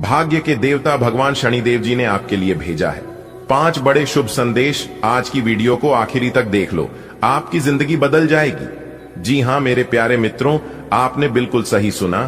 भाग्य के देवता भगवान शनिदेव जी ने आपके लिए भेजा है 5 बड़े शुभ संदेश। आज की वीडियो को आखिरी तक देख लो, आपकी जिंदगी बदल जाएगी। जी हां मेरे प्यारे मित्रों, आपने बिल्कुल सही सुना।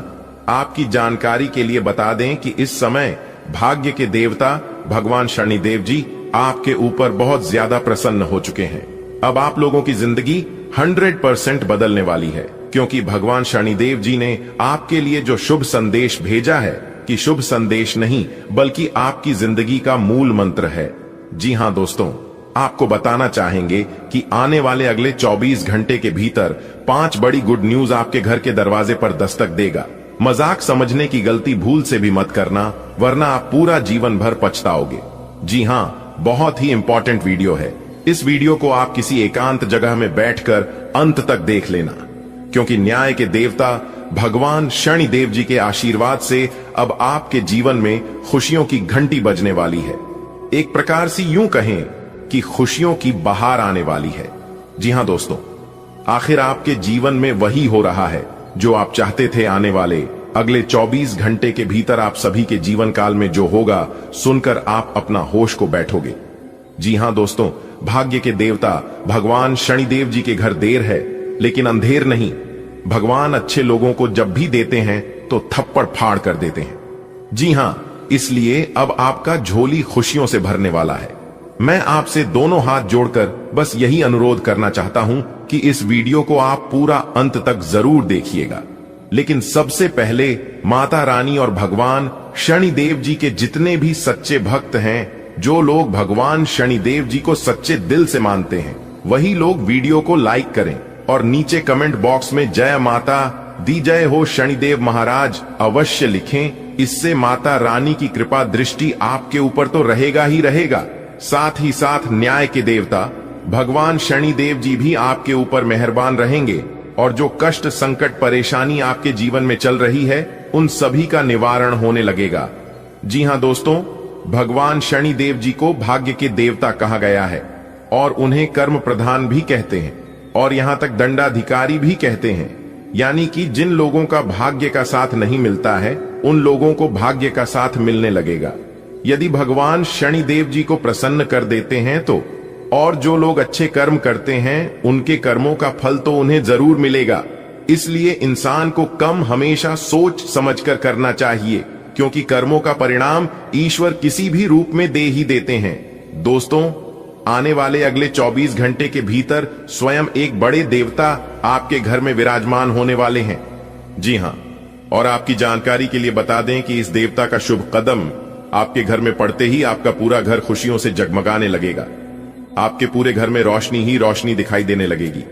आपकी जानकारी के लिए बता दें कि इस समय भाग्य के देवता भगवान शनिदेव जी आपके ऊपर बहुत ज्यादा प्रसन्न हो चुके हैं। अब आप लोगों की जिंदगी 100% बदलने वाली है, क्योंकि भगवान शनिदेव जी ने आपके लिए जो शुभ संदेश भेजा है कि शुभ संदेश नहीं बल्कि आपकी जिंदगी का मूल मंत्र है। जी हां दोस्तों, आपको बताना चाहेंगे कि आने वाले अगले 24 घंटे के भीतर 5 बड़ी गुड न्यूज आपके घर के दरवाजे पर दस्तक देगा। मजाक समझने की गलती भूल से भी मत करना, वरना आप पूरा जीवन भर पछताओगे। जी हां, बहुत ही इंपॉर्टेंट वीडियो है। इस वीडियो को आप किसी एकांत जगह में बैठकर अंत तक देख लेना, क्योंकि न्याय के देवता भगवान शनिदेव जी के आशीर्वाद से अब आपके जीवन में खुशियों की घंटी बजने वाली है। एक प्रकार से यूं कहें कि खुशियों की बहार आने वाली है। जी हां दोस्तों, आखिर आपके जीवन में वही हो रहा है जो आप चाहते थे। आने वाले अगले 24 घंटे के भीतर आप सभी के जीवन काल में जो होगा, सुनकर आप अपना होश को बैठोगे। जी हां दोस्तों, भाग्य के देवता भगवान शनिदेव जी के घर देर है, लेकिन अंधेर नहीं। भगवान अच्छे लोगों को जब भी देते हैं तो थप्पड़ फाड़ कर देते हैं। जी हां, इसलिए अब आपका झोली खुशियों से भरने वाला है। मैं आपसे दोनों हाथ जोड़कर बस यही अनुरोध करना चाहता हूं कि इस वीडियो को आप पूरा अंत तक जरूर देखिएगा। लेकिन सबसे पहले माता रानी और भगवान शनिदेव जी के जितने भी सच्चे भक्त हैं, जो लोग भगवान शनिदेव जी को सच्चे दिल से मानते हैं, वही लोग वीडियो को लाइक करें और नीचे कमेंट बॉक्स में जय माता दी जय हो शनिदेव महाराज अवश्य लिखें। इससे माता रानी की कृपा दृष्टि आपके ऊपर तो रहेगा ही रहेगा, साथ ही साथ न्याय के देवता भगवान शनिदेव जी भी आपके ऊपर मेहरबान रहेंगे और जो कष्ट संकट परेशानी आपके जीवन में चल रही है, उन सभी का निवारण होने लगेगा। जी हां दोस्तों, भगवान शनिदेव जी को भाग्य के देवता कहा गया है और उन्हें कर्म प्रधान भी कहते हैं और यहां तक दंडाधिकारी भी कहते हैं। यानी कि जिन लोगों का भाग्य का साथ नहीं मिलता है, उन लोगों को भाग्य का साथ मिलने लगेगा यदि भगवान शनिदेव जी को प्रसन्न कर देते हैं तो। और जो लोग अच्छे कर्म करते हैं, उनके कर्मों का फल तो उन्हें जरूर मिलेगा। इसलिए इंसान को कम हमेशा सोच समझकर करना चाहिए, क्योंकि कर्मों का परिणाम ईश्वर किसी भी रूप में दे ही देते हैं। दोस्तों, आने वाले अगले 24 घंटे के भीतर स्वयं एक बड़े देवता आपके घर में विराजमान होने वाले हैं। जी हां, और आपकी जानकारी के लिए बता दें कि इस देवता का शुभ कदम आपके घर में पड़ते ही आपका पूरा घर खुशियों से जगमगाने लगेगा। आपके पूरे घर में रोशनी ही रोशनी दिखाई देने लगेगी।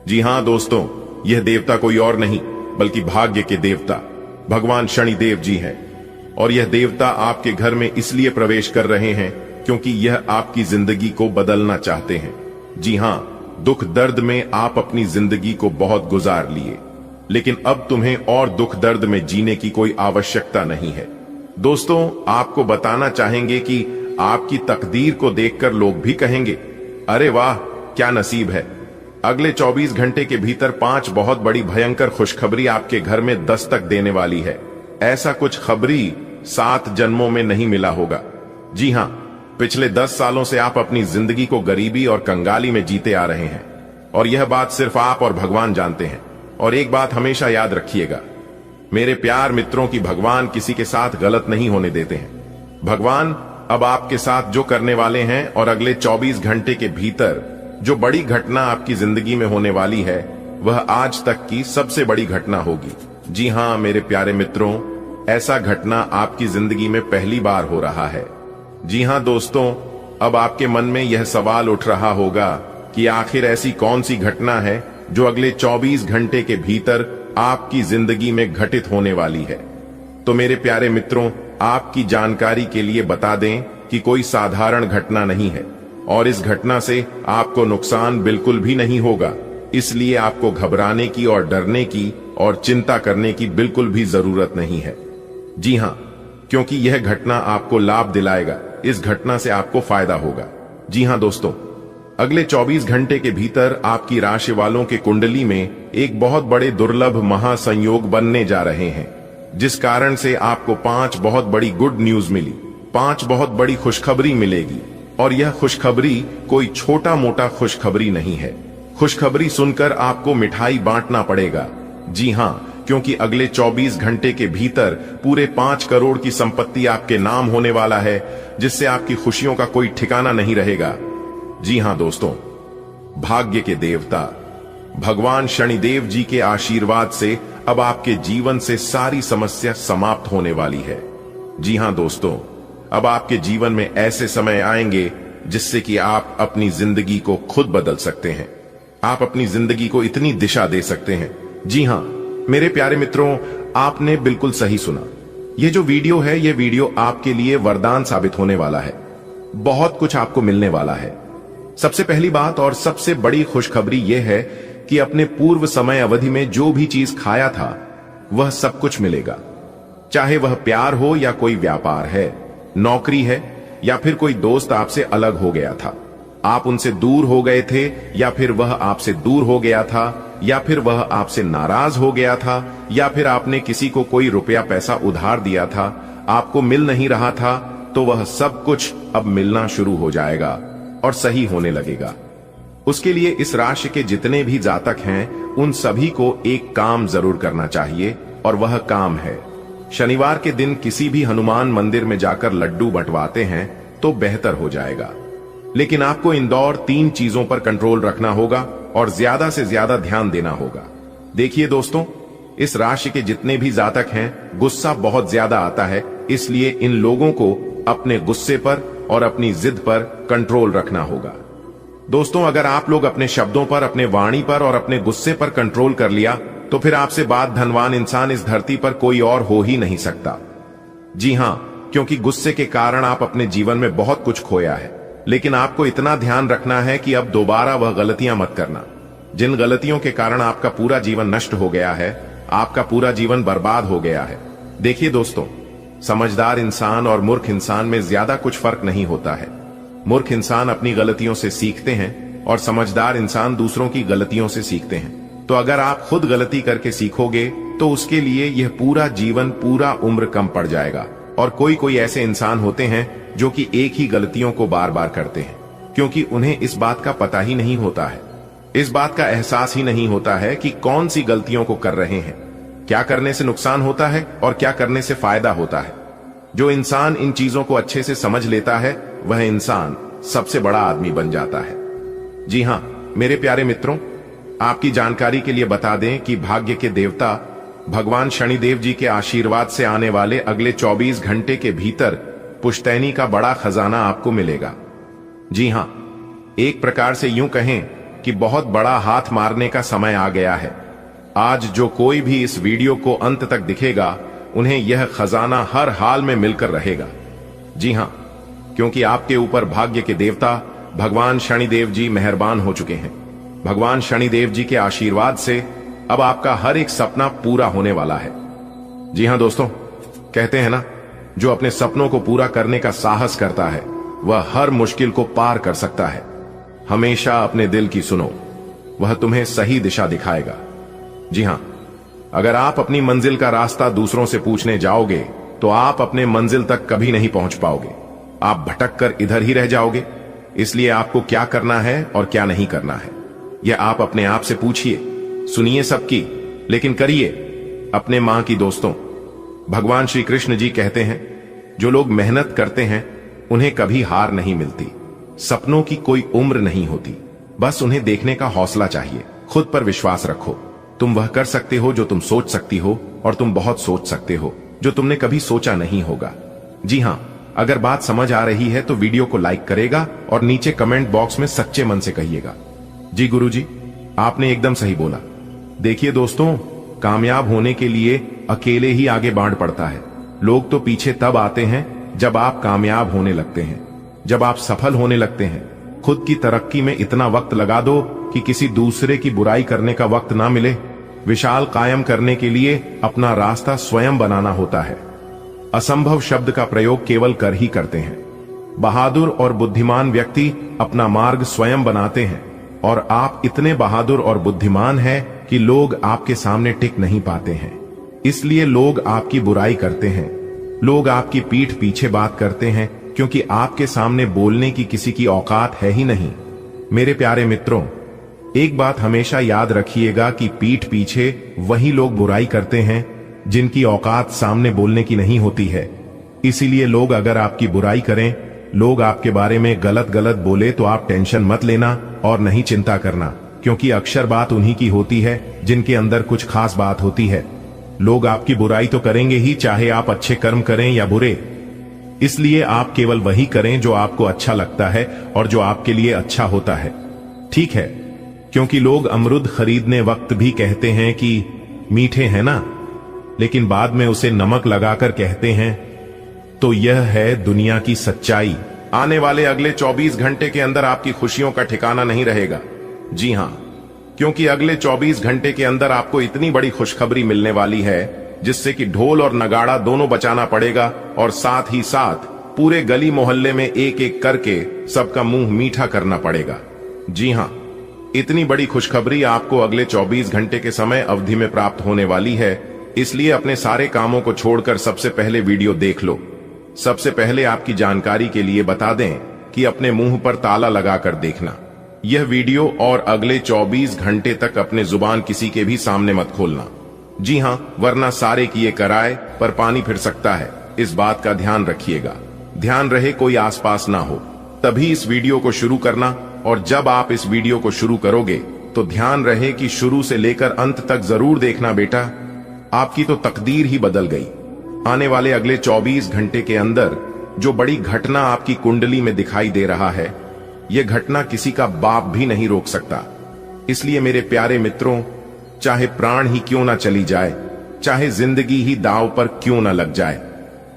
जी हां दोस्तों, यह देवता कोई और नहीं बल्कि भाग्य के देवता भगवान शनिदेव जी हैं। और यह देवता आपके घर में इसलिए प्रवेश कर रहे हैं क्योंकि यह आपकी जिंदगी को बदलना चाहते हैं। जी हां, दुख दर्द में आप अपनी जिंदगी को बहुत गुजार लिए, लेकिन अब तुम्हें और दुख दर्द में जीने की कोई आवश्यकता नहीं है। दोस्तों, आपको बताना चाहेंगे कि आपकी तकदीर को देखकर लोग भी कहेंगे, अरे वाह क्या नसीब है। अगले 24 घंटे के भीतर 5 बहुत बड़ी भयंकर खुशखबरी आपके घर में दस्तक देने वाली है। ऐसा कुछ खबरी 7 जन्मों में नहीं मिला होगा। जी हां, पिछले 10 सालों से आप अपनी जिंदगी को गरीबी और कंगाली में जीते आ रहे हैं, और यह बात सिर्फ आप और भगवान जानते हैं। और एक बात हमेशा याद रखिएगा मेरे प्यार मित्रों की भगवान किसी के साथ गलत नहीं होने देते हैं। भगवान अब आपके साथ जो करने वाले हैं और अगले 24 घंटे के भीतर जो बड़ी घटना आपकी जिंदगी में होने वाली है, वह आज तक की सबसे बड़ी घटना होगी। जी हां मेरे प्यारे मित्रों, ऐसा घटना आपकी जिंदगी में पहली बार हो रहा है। जी हां दोस्तों, अब आपके मन में यह सवाल उठ रहा होगा कि आखिर ऐसी कौन सी घटना है जो अगले 24 घंटे के भीतर आपकी जिंदगी में घटित होने वाली है। तो मेरे प्यारे मित्रों, आपकी जानकारी के लिए बता दें कि कोई साधारण घटना नहीं है और इस घटना से आपको नुकसान बिल्कुल भी नहीं होगा। इसलिए आपको घबराने की और डरने की और चिंता करने की बिल्कुल भी जरूरत नहीं है। जी हां, क्योंकि यह घटना आपको लाभ दिलाएगा। इस घटना से आपको फायदा होगा। जी हां दोस्तों, अगले 24 घंटे के भीतर आपकी राशि वालों के कुंडली में एक बहुत बड़े दुर्लभ महासंयोग बनने जा रहे हैं। जिस कारण से आपको 5 बहुत बड़ी गुड न्यूज मिली, 5 बहुत बड़ी खुशखबरी मिलेगी। और यह खुशखबरी कोई छोटा मोटा खुशखबरी नहीं है। खुशखबरी सुनकर आपको मिठाई बांटना पड़ेगा। जी हां, क्योंकि अगले 24 घंटे के भीतर पूरे 5 करोड़ की संपत्ति आपके नाम होने वाला है, जिससे आपकी खुशियों का कोई ठिकाना नहीं रहेगा। जी हां दोस्तों, भाग्य के देवता भगवान शनिदेव जी के आशीर्वाद से अब आपके जीवन से सारी समस्या समाप्त होने वाली है। जी हां दोस्तों, अब आपके जीवन में ऐसे समय आएंगे जिससे कि आप अपनी जिंदगी को खुद बदल सकते हैं। आप अपनी जिंदगी को इतनी दिशा दे सकते हैं। जी हां मेरे प्यारे मित्रों, आपने बिल्कुल सही सुना। यह जो वीडियो है, यह वीडियो आपके लिए वरदान साबित होने वाला है। बहुत कुछ आपको मिलने वाला है। सबसे पहली बात और सबसे बड़ी खुशखबरी यह है कि अपने पूर्व समय अवधि में जो भी चीज खाया था वह सब कुछ मिलेगा। चाहे वह प्यार हो या कोई व्यापार है, नौकरी है या फिर कोई दोस्त आपसे अलग हो गया था, आप उनसे दूर हो गए थे या फिर वह आपसे दूर हो गया था, या फिर वह आपसे नाराज हो गया था, या फिर आपने किसी को कोई रुपया पैसा उधार दिया था, आपको मिल नहीं रहा था, तो वह सब कुछ अब मिलना शुरू हो जाएगा और सही होने लगेगा। उसके लिए इस राशि के जितने भी जातक हैं, उन सभी को एक काम जरूर करना चाहिए, और वह काम है शनिवार के दिन किसी भी हनुमान मंदिर में जाकर लड्डू बंटवाते हैं तो बेहतर हो जाएगा। लेकिन आपको इन दौर 3 चीजों पर कंट्रोल रखना होगा और ज्यादा से ज्यादा ध्यान देना होगा। देखिए दोस्तों, इस राशि के जितने भी जातक हैं, गुस्सा बहुत ज्यादा आता है, इसलिए इन लोगों को अपने गुस्से पर और अपनी जिद पर कंट्रोल रखना होगा। दोस्तों, अगर आप लोग अपने शब्दों पर, अपने वाणी पर और अपने गुस्से पर कंट्रोल कर लिया तो फिर आपसे बाद धनवान इंसान इस धरती पर कोई और हो ही नहीं सकता। जी हां, क्योंकि गुस्से के कारण आप अपने जीवन में बहुत कुछ खोया है। लेकिन आपको इतना ध्यान रखना है कि अब दोबारा वह गलतियां मत करना। जिन गलतियों के कारण आपका पूरा जीवन नष्ट हो गया है, आपका पूरा जीवन बर्बाद हो गया है। देखिए दोस्तों, समझदार इंसान और मूर्ख इंसान में ज्यादा कुछ फर्क नहीं होता है। मूर्ख इंसान अपनी गलतियों से सीखते हैं और समझदार इंसान दूसरों की गलतियों से सीखते हैं। तो अगर आप खुद गलती करके सीखोगे तो उसके लिए यह पूरा जीवन, पूरा उम्र कम पड़ जाएगा। और कोई कोई ऐसे इंसान होते हैं जो कि एक ही गलतियों को बार बार करते हैं, क्योंकि उन्हें इस बात का पता ही नहीं होता है, इस बात का एहसास ही नहीं होता है कि कौन सी गलतियों को कर रहे हैं, क्या करने से नुकसान होता है और क्या करने से फायदा होता है। जो इंसान इन चीजों को अच्छे से समझ लेता है, वह इंसान सबसे बड़ा आदमी बन जाता है। जी हां मेरे प्यारे मित्रों, आपकी जानकारी के लिए बता दें कि भाग्य के देवता भगवान शनिदेव जी के आशीर्वाद से आने वाले अगले 24 घंटे के भीतर पुश्तैनी का बड़ा खजाना आपको मिलेगा। जी हां, एक प्रकार से यूं कहें कि बहुत बड़ा हाथ मारने का समय आ गया है। आज जो कोई भी इस वीडियो को अंत तक दिखेगा, उन्हें यह खजाना हर हाल में मिलकर रहेगा। जी हां, क्योंकि आपके ऊपर भाग्य के देवता भगवान शनिदेव जी मेहरबान हो चुके हैं। भगवान शनिदेव जी के आशीर्वाद से अब आपका हर एक सपना पूरा होने वाला है। जी हां दोस्तों, कहते हैं ना, जो अपने सपनों को पूरा करने का साहस करता है वह हर मुश्किल को पार कर सकता है। हमेशा अपने दिल की सुनो, वह तुम्हें सही दिशा दिखाएगा। जी हां, अगर आप अपनी मंजिल का रास्ता दूसरों से पूछने जाओगे तो आप अपने मंजिल तक कभी नहीं पहुंच पाओगे। आप भटक कर इधर ही रह जाओगे। इसलिए आपको क्या करना है और क्या नहीं करना है, यह आप अपने आप से पूछिए, सुनिए सबकी, लेकिन करिए अपने मां की। दोस्तों, भगवान श्री कृष्ण जी कहते हैं, जो लोग मेहनत करते हैं उन्हें कभी हार नहीं मिलती। सपनों की कोई उम्र नहीं होती, बस उन्हें देखने का हौसला चाहिए। खुद पर विश्वास रखो। तुम वह कर सकते हो जो तुम सोच सकती हो, और तुम बहुत सोच सकते हो जो तुमने कभी सोचा नहीं होगा। जी हां, अगर बात समझ आ रही है तो वीडियो को लाइक करेगा और नीचे कमेंट बॉक्स में सच्चे मन से कहिएगा, जी गुरुजी आपने एकदम सही बोला। देखिए दोस्तों, कामयाब होने के लिए अकेले ही आगे बढ़ पड़ता है। लोग तो पीछे तब आते हैं जब आप कामयाब होने लगते हैं, जब आप सफल होने लगते हैं। खुद की तरक्की में इतना वक्त लगा दो कि किसी दूसरे की बुराई करने का वक्त ना मिले। विशाल कायम करने के लिए अपना रास्ता स्वयं बनाना होता है। असंभव शब्द का प्रयोग केवल कर ही करते हैं। बहादुर और बुद्धिमान व्यक्ति अपना मार्ग स्वयं बनाते हैं, और आप इतने बहादुर और बुद्धिमान हैं कि लोग आपके सामने टिक नहीं पाते हैं। इसलिए लोग आपकी बुराई करते हैं। लोग आपकी पीठ पीछे बात करते हैं क्योंकि आपके सामने बोलने की किसी की औकात है ही नहीं। मेरे प्यारे मित्रों, एक बात हमेशा याद रखिएगा कि पीठ पीछे वही लोग बुराई करते हैं जिनकी औकात सामने बोलने की नहीं होती है। इसीलिए लोग अगर आपकी बुराई करें, लोग आपके बारे में गलत गलत बोले तो आप टेंशन मत लेना और नहीं चिंता करना, क्योंकि अक्सर बात उन्हीं की होती है जिनके अंदर कुछ खास बात होती है। लोग आपकी बुराई तो करेंगे ही, चाहे आप अच्छे कर्म करें या बुरे। इसलिए आप केवल वही करें जो आपको अच्छा लगता है और जो आपके लिए अच्छा होता है, ठीक है? क्योंकि लोग अमरूद खरीदने वक्त भी कहते हैं कि मीठे हैं ना, लेकिन बाद में उसे नमक लगाकर कहते हैं। तो यह है दुनिया की सच्चाई। आने वाले अगले 24 घंटे के अंदर आपकी खुशियों का ठिकाना नहीं रहेगा। जी हां, क्योंकि अगले 24 घंटे के अंदर आपको इतनी बड़ी खुशखबरी मिलने वाली है जिससे कि ढोल और नगाड़ा दोनों बचाना पड़ेगा और साथ ही साथ पूरे गली मोहल्ले में एक एक करके सबका मुंह मीठा करना पड़ेगा। जी हां, इतनी बड़ी खुशखबरी आपको अगले 24 घंटे के समय अवधि में प्राप्त होने वाली है। इसलिए अपने सारे कामों को छोड़कर सबसे पहले वीडियो देख लो। सबसे पहले आपकी जानकारी के लिए बता दें कि अपने मुंह पर ताला लगाकर देखना यह वीडियो और अगले 24 घंटे तक अपने जुबान किसी के भी सामने मत खोलना। जी हां, वरना सारे किए कराए पर पानी फिर सकता है। इस बात का ध्यान रखिएगा। ध्यान रहे कोई आसपास ना हो, तभी इस वीडियो को शुरू करना। और जब आप इस वीडियो को शुरू करोगे तो ध्यान रहे कि शुरू से लेकर अंत तक जरूर देखना बेटा, आपकी तो तकदीर ही बदल गई। आने वाले अगले 24 घंटे के अंदर जो बड़ी घटना आपकी कुंडली में दिखाई दे रहा है, यह घटना किसी का बाप भी नहीं रोक सकता। इसलिए मेरे प्यारे मित्रों, चाहे प्राण ही क्यों ना चली जाए, चाहे जिंदगी ही दांव पर क्यों ना लग जाए,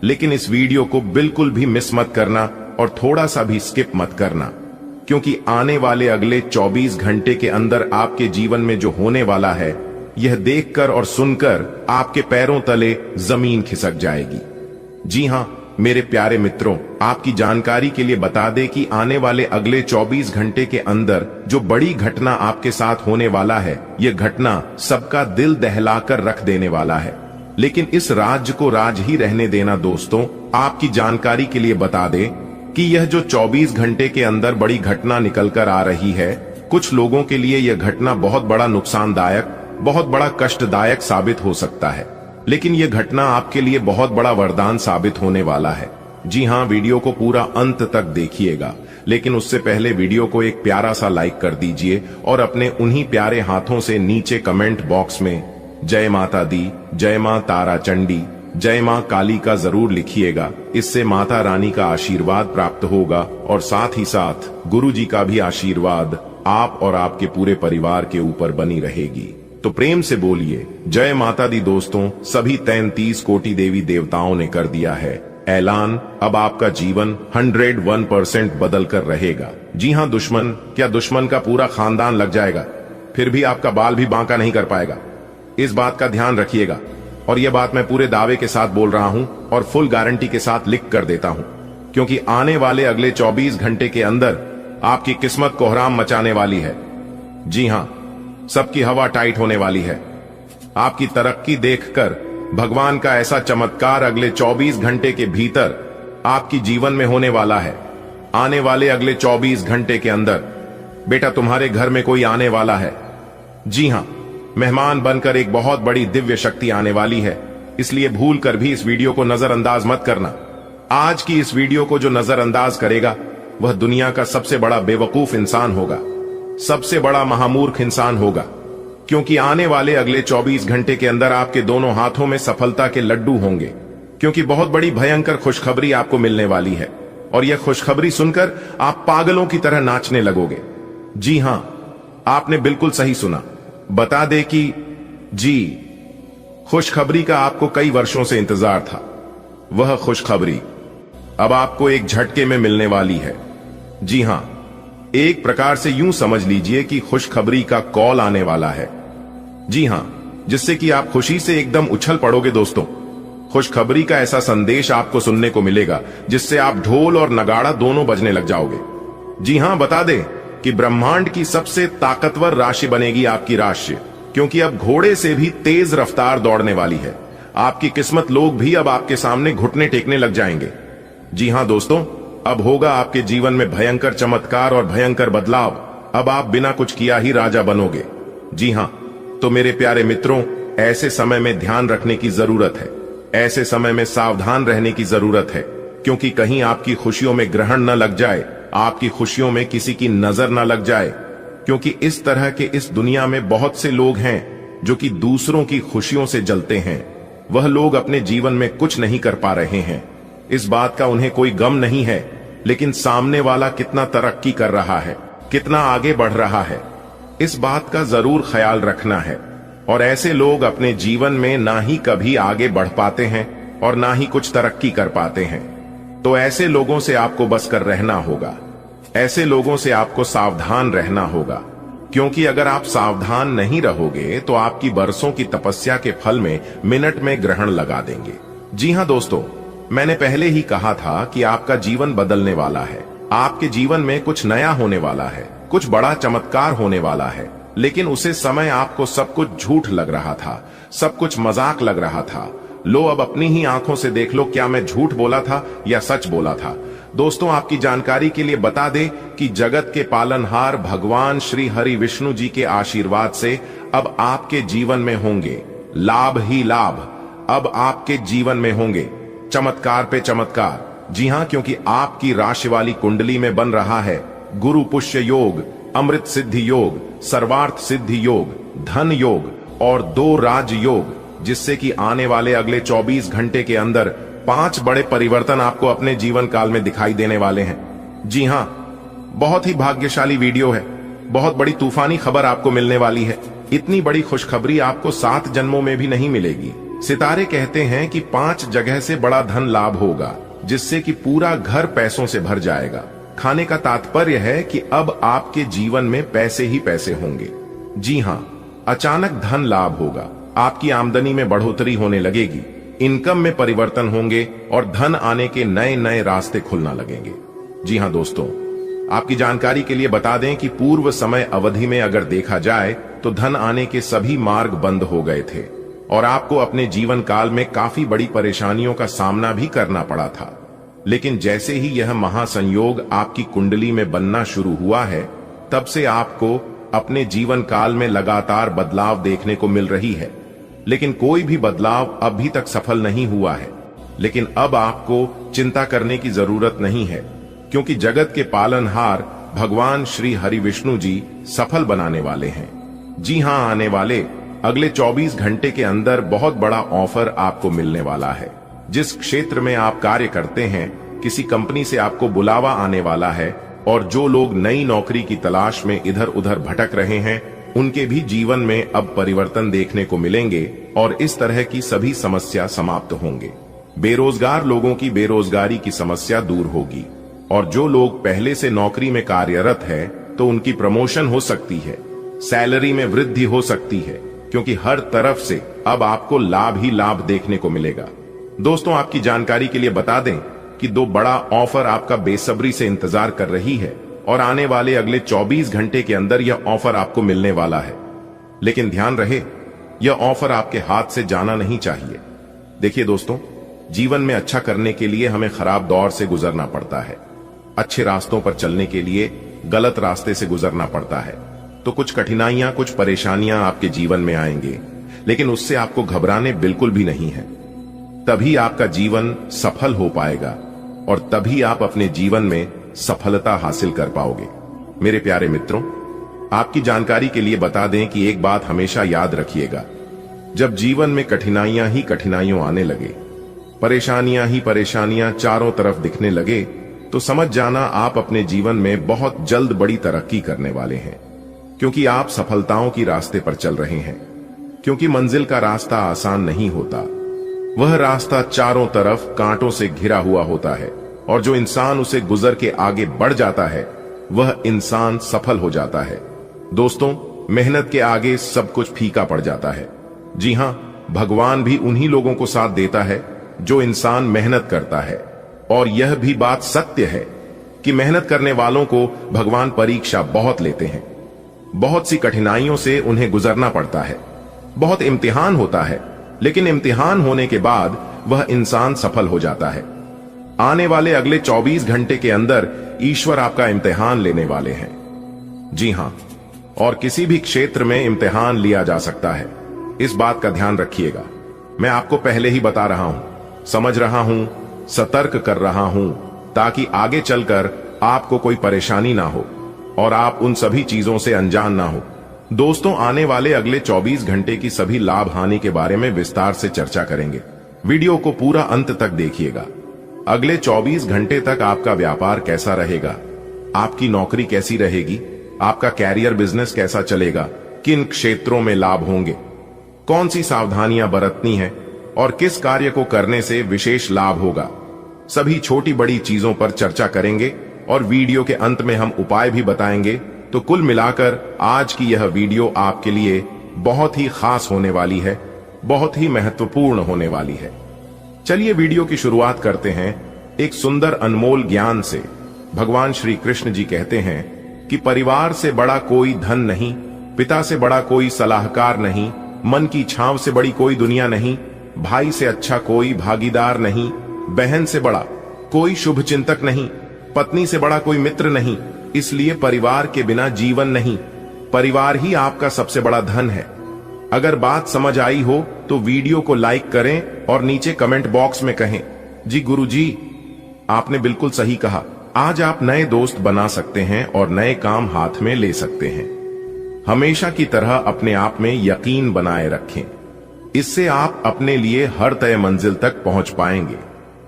लेकिन इस वीडियो को बिल्कुल भी मिस मत करना और थोड़ा सा भी स्किप मत करना, क्योंकि आने वाले अगले 24 घंटे के अंदर आपके जीवन में जो होने वाला है, यह देखकर और सुनकर आपके पैरों तले जमीन खिसक जाएगी। जी हां मेरे प्यारे मित्रों, आपकी जानकारी के लिए बता दें कि आने वाले अगले 24 घंटे के अंदर जो बड़ी घटना आपके साथ होने वाला है, यह घटना सबका दिल दहलाकर रख देने वाला है। लेकिन इस राज को राज ही रहने देना दोस्तों। आपकी जानकारी के लिए बता दें कि यह जो 24 घंटे के अंदर बड़ी घटना निकलकर आ रही है, कुछ लोगों के लिए यह घटना बहुत बड़ा नुकसानदायक, बहुत बड़ा कष्टदायक साबित हो सकता है, लेकिन यह घटना आपके लिए बहुत बड़ा वरदान साबित होने वाला है। जी हां, वीडियो को पूरा अंत तक देखिएगा, लेकिन उससे पहले वीडियो को एक प्यारा सा लाइक कर दीजिए और अपने उन्हीं प्यारे हाथों से नीचे कमेंट बॉक्स में जय माता दी, जय मां तारा चंडी, जय मां काली का जरूर लिखिएगा। इससे माता रानी का आशीर्वाद प्राप्त होगा और साथ ही साथ गुरु जी का भी आशीर्वाद आप और आपके पूरे परिवार के ऊपर बनी रहेगी। तो प्रेम से बोलिए जय माता दी दोस्तों। सभी 33 कोटि देवी देवताओं ने कर दिया है ऐलान, अब आपका जीवन 101% बदल कर रहेगा। जी हां दुश्मन, क्या दुश्मन का पूरा खानदान लग जाएगा, फिर भी आपका बाल भी बांका नहीं कर पाएगा। इस बात का ध्यान रखिएगा। और यह बात मैं पूरे दावे के साथ बोल रहा हूं और फुल गारंटी के साथ लिख कर देता हूं, क्योंकि आने वाले अगले 24 घंटे के अंदर आपकी किस्मत कोहराम मचाने वाली है। जी हां, सबकी हवा टाइट होने वाली है। आपकी तरक्की देखकर भगवान का ऐसा चमत्कार अगले 24 घंटे के भीतर आपकी जीवन में होने वाला है। आने वाले अगले 24 घंटे के अंदर बेटा तुम्हारे घर में कोई आने वाला है। जी हां, मेहमान बनकर एक बहुत बड़ी दिव्य शक्ति आने वाली है। इसलिए भूल कर भी इस वीडियो को नजरअंदाज मत करना। आज की इस वीडियो को जो नजरअंदाज करेगा वह दुनिया का सबसे बड़ा बेवकूफ इंसान होगा, सबसे बड़ा महामूर्ख इंसान होगा, क्योंकि आने वाले अगले 24 घंटे के अंदर आपके दोनों हाथों में सफलता के लड्डू होंगे, क्योंकि बहुत बड़ी भयंकर खुशखबरी आपको मिलने वाली है और यह खुशखबरी सुनकर आप पागलों की तरह नाचने लगोगे। जी हां, आपने बिल्कुल सही सुना। बता दे कि जी, खुशखबरी का आपको कई वर्षों से इंतजार था। वह खुशखबरी अब आपको एक झटके में मिलने वाली है। जी हां, एक प्रकार से यूं समझ लीजिए कि खुशखबरी का कॉल आने वाला है। जी हां, जिससे कि आप खुशी से एकदम उछल पड़ोगे दोस्तों। खुशखबरी का ऐसा संदेश आपको सुनने को मिलेगा जिससे आप ढोल और नगाड़ा दोनों बजने लग जाओगे। जी हां, बता दें कि ब्रह्मांड की सबसे ताकतवर राशि बनेगी आपकी राशि, क्योंकि अब घोड़े से भी तेज रफ्तार दौड़ने वाली है। आपकी किस्मत लोग भी अब आपके सामने घुटने टेकने लग जाएंगे। जी हां दोस्तों, अब होगा आपके जीवन में भयंकर चमत्कार और भयंकर बदलाव। अब आप बिना कुछ किया ही राजा बनोगे। जी हां, तो मेरे प्यारे मित्रों, ऐसे समय में ध्यान रखने की जरूरत है, ऐसे समय में सावधान रहने की जरूरत है, क्योंकि कहीं आपकी खुशियों में ग्रहण न लग जाए, आपकी खुशियों में किसी की नजर न लग जाए। क्योंकि इस तरह के इस दुनिया में बहुत से लोग हैं जो कि दूसरों की खुशियों से जलते हैं। वह लोग अपने जीवन में कुछ नहीं कर पा रहे हैं, इस बात का उन्हें कोई गम नहीं है, लेकिन सामने वाला कितना तरक्की कर रहा है, कितना आगे बढ़ रहा है, इस बात का जरूर ख्याल रखना है। और ऐसे लोग अपने जीवन में ना ही कभी आगे बढ़ पाते हैं और ना ही कुछ तरक्की कर पाते हैं। तो ऐसे लोगों से आपको बच कर रहना होगा, ऐसे लोगों से आपको सावधान रहना होगा, क्योंकि अगर आप सावधान नहीं रहोगे तो आपकी बरसों की तपस्या के फल में मिनट में ग्रहण लगा देंगे। जी हां दोस्तों, मैंने पहले ही कहा था कि आपका जीवन बदलने वाला है, आपके जीवन में कुछ नया होने वाला है, कुछ बड़ा चमत्कार होने वाला है। लेकिन उसे समय आपको सब कुछ झूठ लग रहा था, सब कुछ मजाक लग रहा था। लो अब अपनी ही आंखों से देख लो, क्या मैं झूठ बोला था या सच बोला था। दोस्तों, आपकी जानकारी के लिए बता दें कि जगत के पालनहार भगवान श्री हरि विष्णु जी के आशीर्वाद से अब आपके जीवन में होंगे लाभ ही लाभ। अब आपके जीवन में होंगे चमत्कार पे चमत्कार। जी हां, क्योंकि आपकी राशि वाली कुंडली में बन रहा है गुरु पुष्य योग, अमृत सिद्धि योग, सर्वार्थ सिद्धि योग, धन योग और 2 राज योग, जिससे कि आने वाले अगले 24 घंटे के अंदर 5 बड़े परिवर्तन आपको अपने जीवन काल में दिखाई देने वाले हैं। जी हां, बहुत ही भाग्यशाली वीडियो है, बहुत बड़ी तूफानी खबर आपको मिलने वाली है। इतनी बड़ी खुशखबरी आपको 7 जन्मों में भी नहीं मिलेगी। सितारे कहते हैं कि 5 जगह से बड़ा धन लाभ होगा, जिससे कि पूरा घर पैसों से भर जाएगा। खाने का तात्पर्य है कि अब आपके जीवन में पैसे ही पैसे होंगे। जी हां, अचानक धन लाभ होगा, आपकी आमदनी में बढ़ोतरी होने लगेगी, इनकम में परिवर्तन होंगे और धन आने के नए नए रास्ते खुलना लगेंगे। जी हां दोस्तों, आपकी जानकारी के लिए बता दें कि पूर्व समय अवधि में अगर देखा जाए तो धन आने के सभी मार्ग बंद हो गए थे और आपको अपने जीवन काल में काफी बड़ी परेशानियों का सामना भी करना पड़ा था। लेकिन जैसे ही यह महासंयोग आपकी कुंडली में बनना शुरू हुआ है, तब से आपको अपने जीवन काल में लगातार बदलाव देखने को मिल रही है। लेकिन कोई भी बदलाव अभी तक सफल नहीं हुआ है। लेकिन अब आपको चिंता करने की जरूरत नहीं है, क्योंकि जगत के पालनहार भगवान श्री हरि विष्णु जी सफल बनाने वाले हैं। जी हां, आने वाले अगले 24 घंटे के अंदर बहुत बड़ा ऑफर आपको मिलने वाला है। जिस क्षेत्र में आप कार्य करते हैं, किसी कंपनी से आपको बुलावा आने वाला है और जो लोग नई नौकरी की तलाश में इधर उधर भटक रहे हैं, उनके भी जीवन में अब परिवर्तन देखने को मिलेंगे और इस तरह की सभी समस्या समाप्त होंगे। बेरोजगार लोगों की बेरोजगारी की समस्या दूर होगी और जो लोग पहले से नौकरी में कार्यरत है तो उनकी प्रमोशन हो सकती है, सैलरी में वृद्धि हो सकती है, क्योंकि हर तरफ से अब आपको लाभ ही लाभ देखने को मिलेगा। दोस्तों, आपकी जानकारी के लिए बता दें कि 2 बड़ा ऑफर आपका बेसब्री से इंतजार कर रही है और आने वाले अगले 24 घंटे के अंदर यह ऑफर आपको मिलने वाला है। लेकिन ध्यान रहे, यह ऑफर आपके हाथ से जाना नहीं चाहिए। देखिए दोस्तों, जीवन में अच्छा करने के लिए हमें खराब दौर से गुजरना पड़ता है, अच्छे रास्तों पर चलने के लिए गलत रास्ते से गुजरना पड़ता है। तो कुछ कठिनाइयां, कुछ परेशानियां आपके जीवन में आएंगे, लेकिन उससे आपको घबराने बिल्कुल भी नहीं है। तभी आपका जीवन सफल हो पाएगा और तभी आप अपने जीवन में सफलता हासिल कर पाओगे। मेरे प्यारे मित्रों, आपकी जानकारी के लिए बता दें कि एक बात हमेशा याद रखिएगा, जब जीवन में कठिनाइयां ही कठिनाइयां आने लगे, परेशानियां ही परेशानियां चारों तरफ दिखने लगे, तो समझ जाना आप अपने जीवन में बहुत जल्द बड़ी तरक्की करने वाले हैं, क्योंकि आप सफलताओं की रास्ते पर चल रहे हैं। क्योंकि मंजिल का रास्ता आसान नहीं होता, वह रास्ता चारों तरफ कांटों से घिरा हुआ होता है और जो इंसान उसे गुजर के आगे बढ़ जाता है, वह इंसान सफल हो जाता है। दोस्तों, मेहनत के आगे सब कुछ फीका पड़ जाता है। जी हां, भगवान भी उन्हीं लोगों को साथ देता है जो इंसान मेहनत करता है। और यह भी बात सत्य है कि मेहनत करने वालों को भगवान परीक्षा बहुत लेते हैं। बहुत सी कठिनाइयों से उन्हें गुजरना पड़ता है, बहुत इम्तिहान होता है, लेकिन इम्तिहान होने के बाद वह इंसान सफल हो जाता है। आने वाले अगले 24 घंटे के अंदर ईश्वर आपका इम्तिहान लेने वाले हैं। जी हां, और किसी भी क्षेत्र में इम्तिहान लिया जा सकता है, इस बात का ध्यान रखिएगा। मैं आपको पहले ही बता रहा हूं, समझ रहा हूं, सतर्क कर रहा हूं, ताकि आगे चलकर आपको कोई परेशानी ना हो और आप उन सभी चीजों से अनजान ना हो। दोस्तों, आने वाले अगले 24 घंटे की सभी लाभ हानि के बारे में विस्तार से चर्चा करेंगे। वीडियो को पूरा अंत तक देखिएगा। अगले 24 घंटे तक आपका व्यापार कैसा रहेगा, आपकी नौकरी कैसी रहेगी, आपका कैरियर बिजनेस कैसा चलेगा, किन क्षेत्रों में लाभ होंगे, कौन सी सावधानियां बरतनी है और किस कार्य को करने से विशेष लाभ होगा, सभी छोटी बड़ी चीजों पर चर्चा करेंगे और वीडियो के अंत में हम उपाय भी बताएंगे। तो कुल मिलाकर आज की यह वीडियो आपके लिए बहुत ही खास होने वाली है, बहुत ही महत्वपूर्ण होने वाली है। चलिए वीडियो की शुरुआत करते हैं एक सुंदर अनमोल ज्ञान से। भगवान श्री कृष्ण जी कहते हैं कि परिवार से बड़ा कोई धन नहीं, पिता से बड़ा कोई सलाहकार नहीं, मन की छांव से बड़ी कोई दुनिया नहीं, भाई से अच्छा कोई भागीदार नहीं, बहन से बड़ा कोई शुभ चिंतक नहीं, पत्नी से बड़ा कोई मित्र नहीं। इसलिए परिवार के बिना जीवन नहीं, परिवार ही आपका सबसे बड़ा धन है। अगर बात समझ आई हो तो वीडियो को लाइक करें और नीचे कमेंट बॉक्स में कहें, जी गुरुजी, आपने बिल्कुल सही कहा। आज आप नए दोस्त बना सकते हैं और नए काम हाथ में ले सकते हैं। हमेशा की तरह अपने आप में यकीन बनाए रखें, इससे आप अपने लिए हर तय मंजिल तक पहुंच पाएंगे।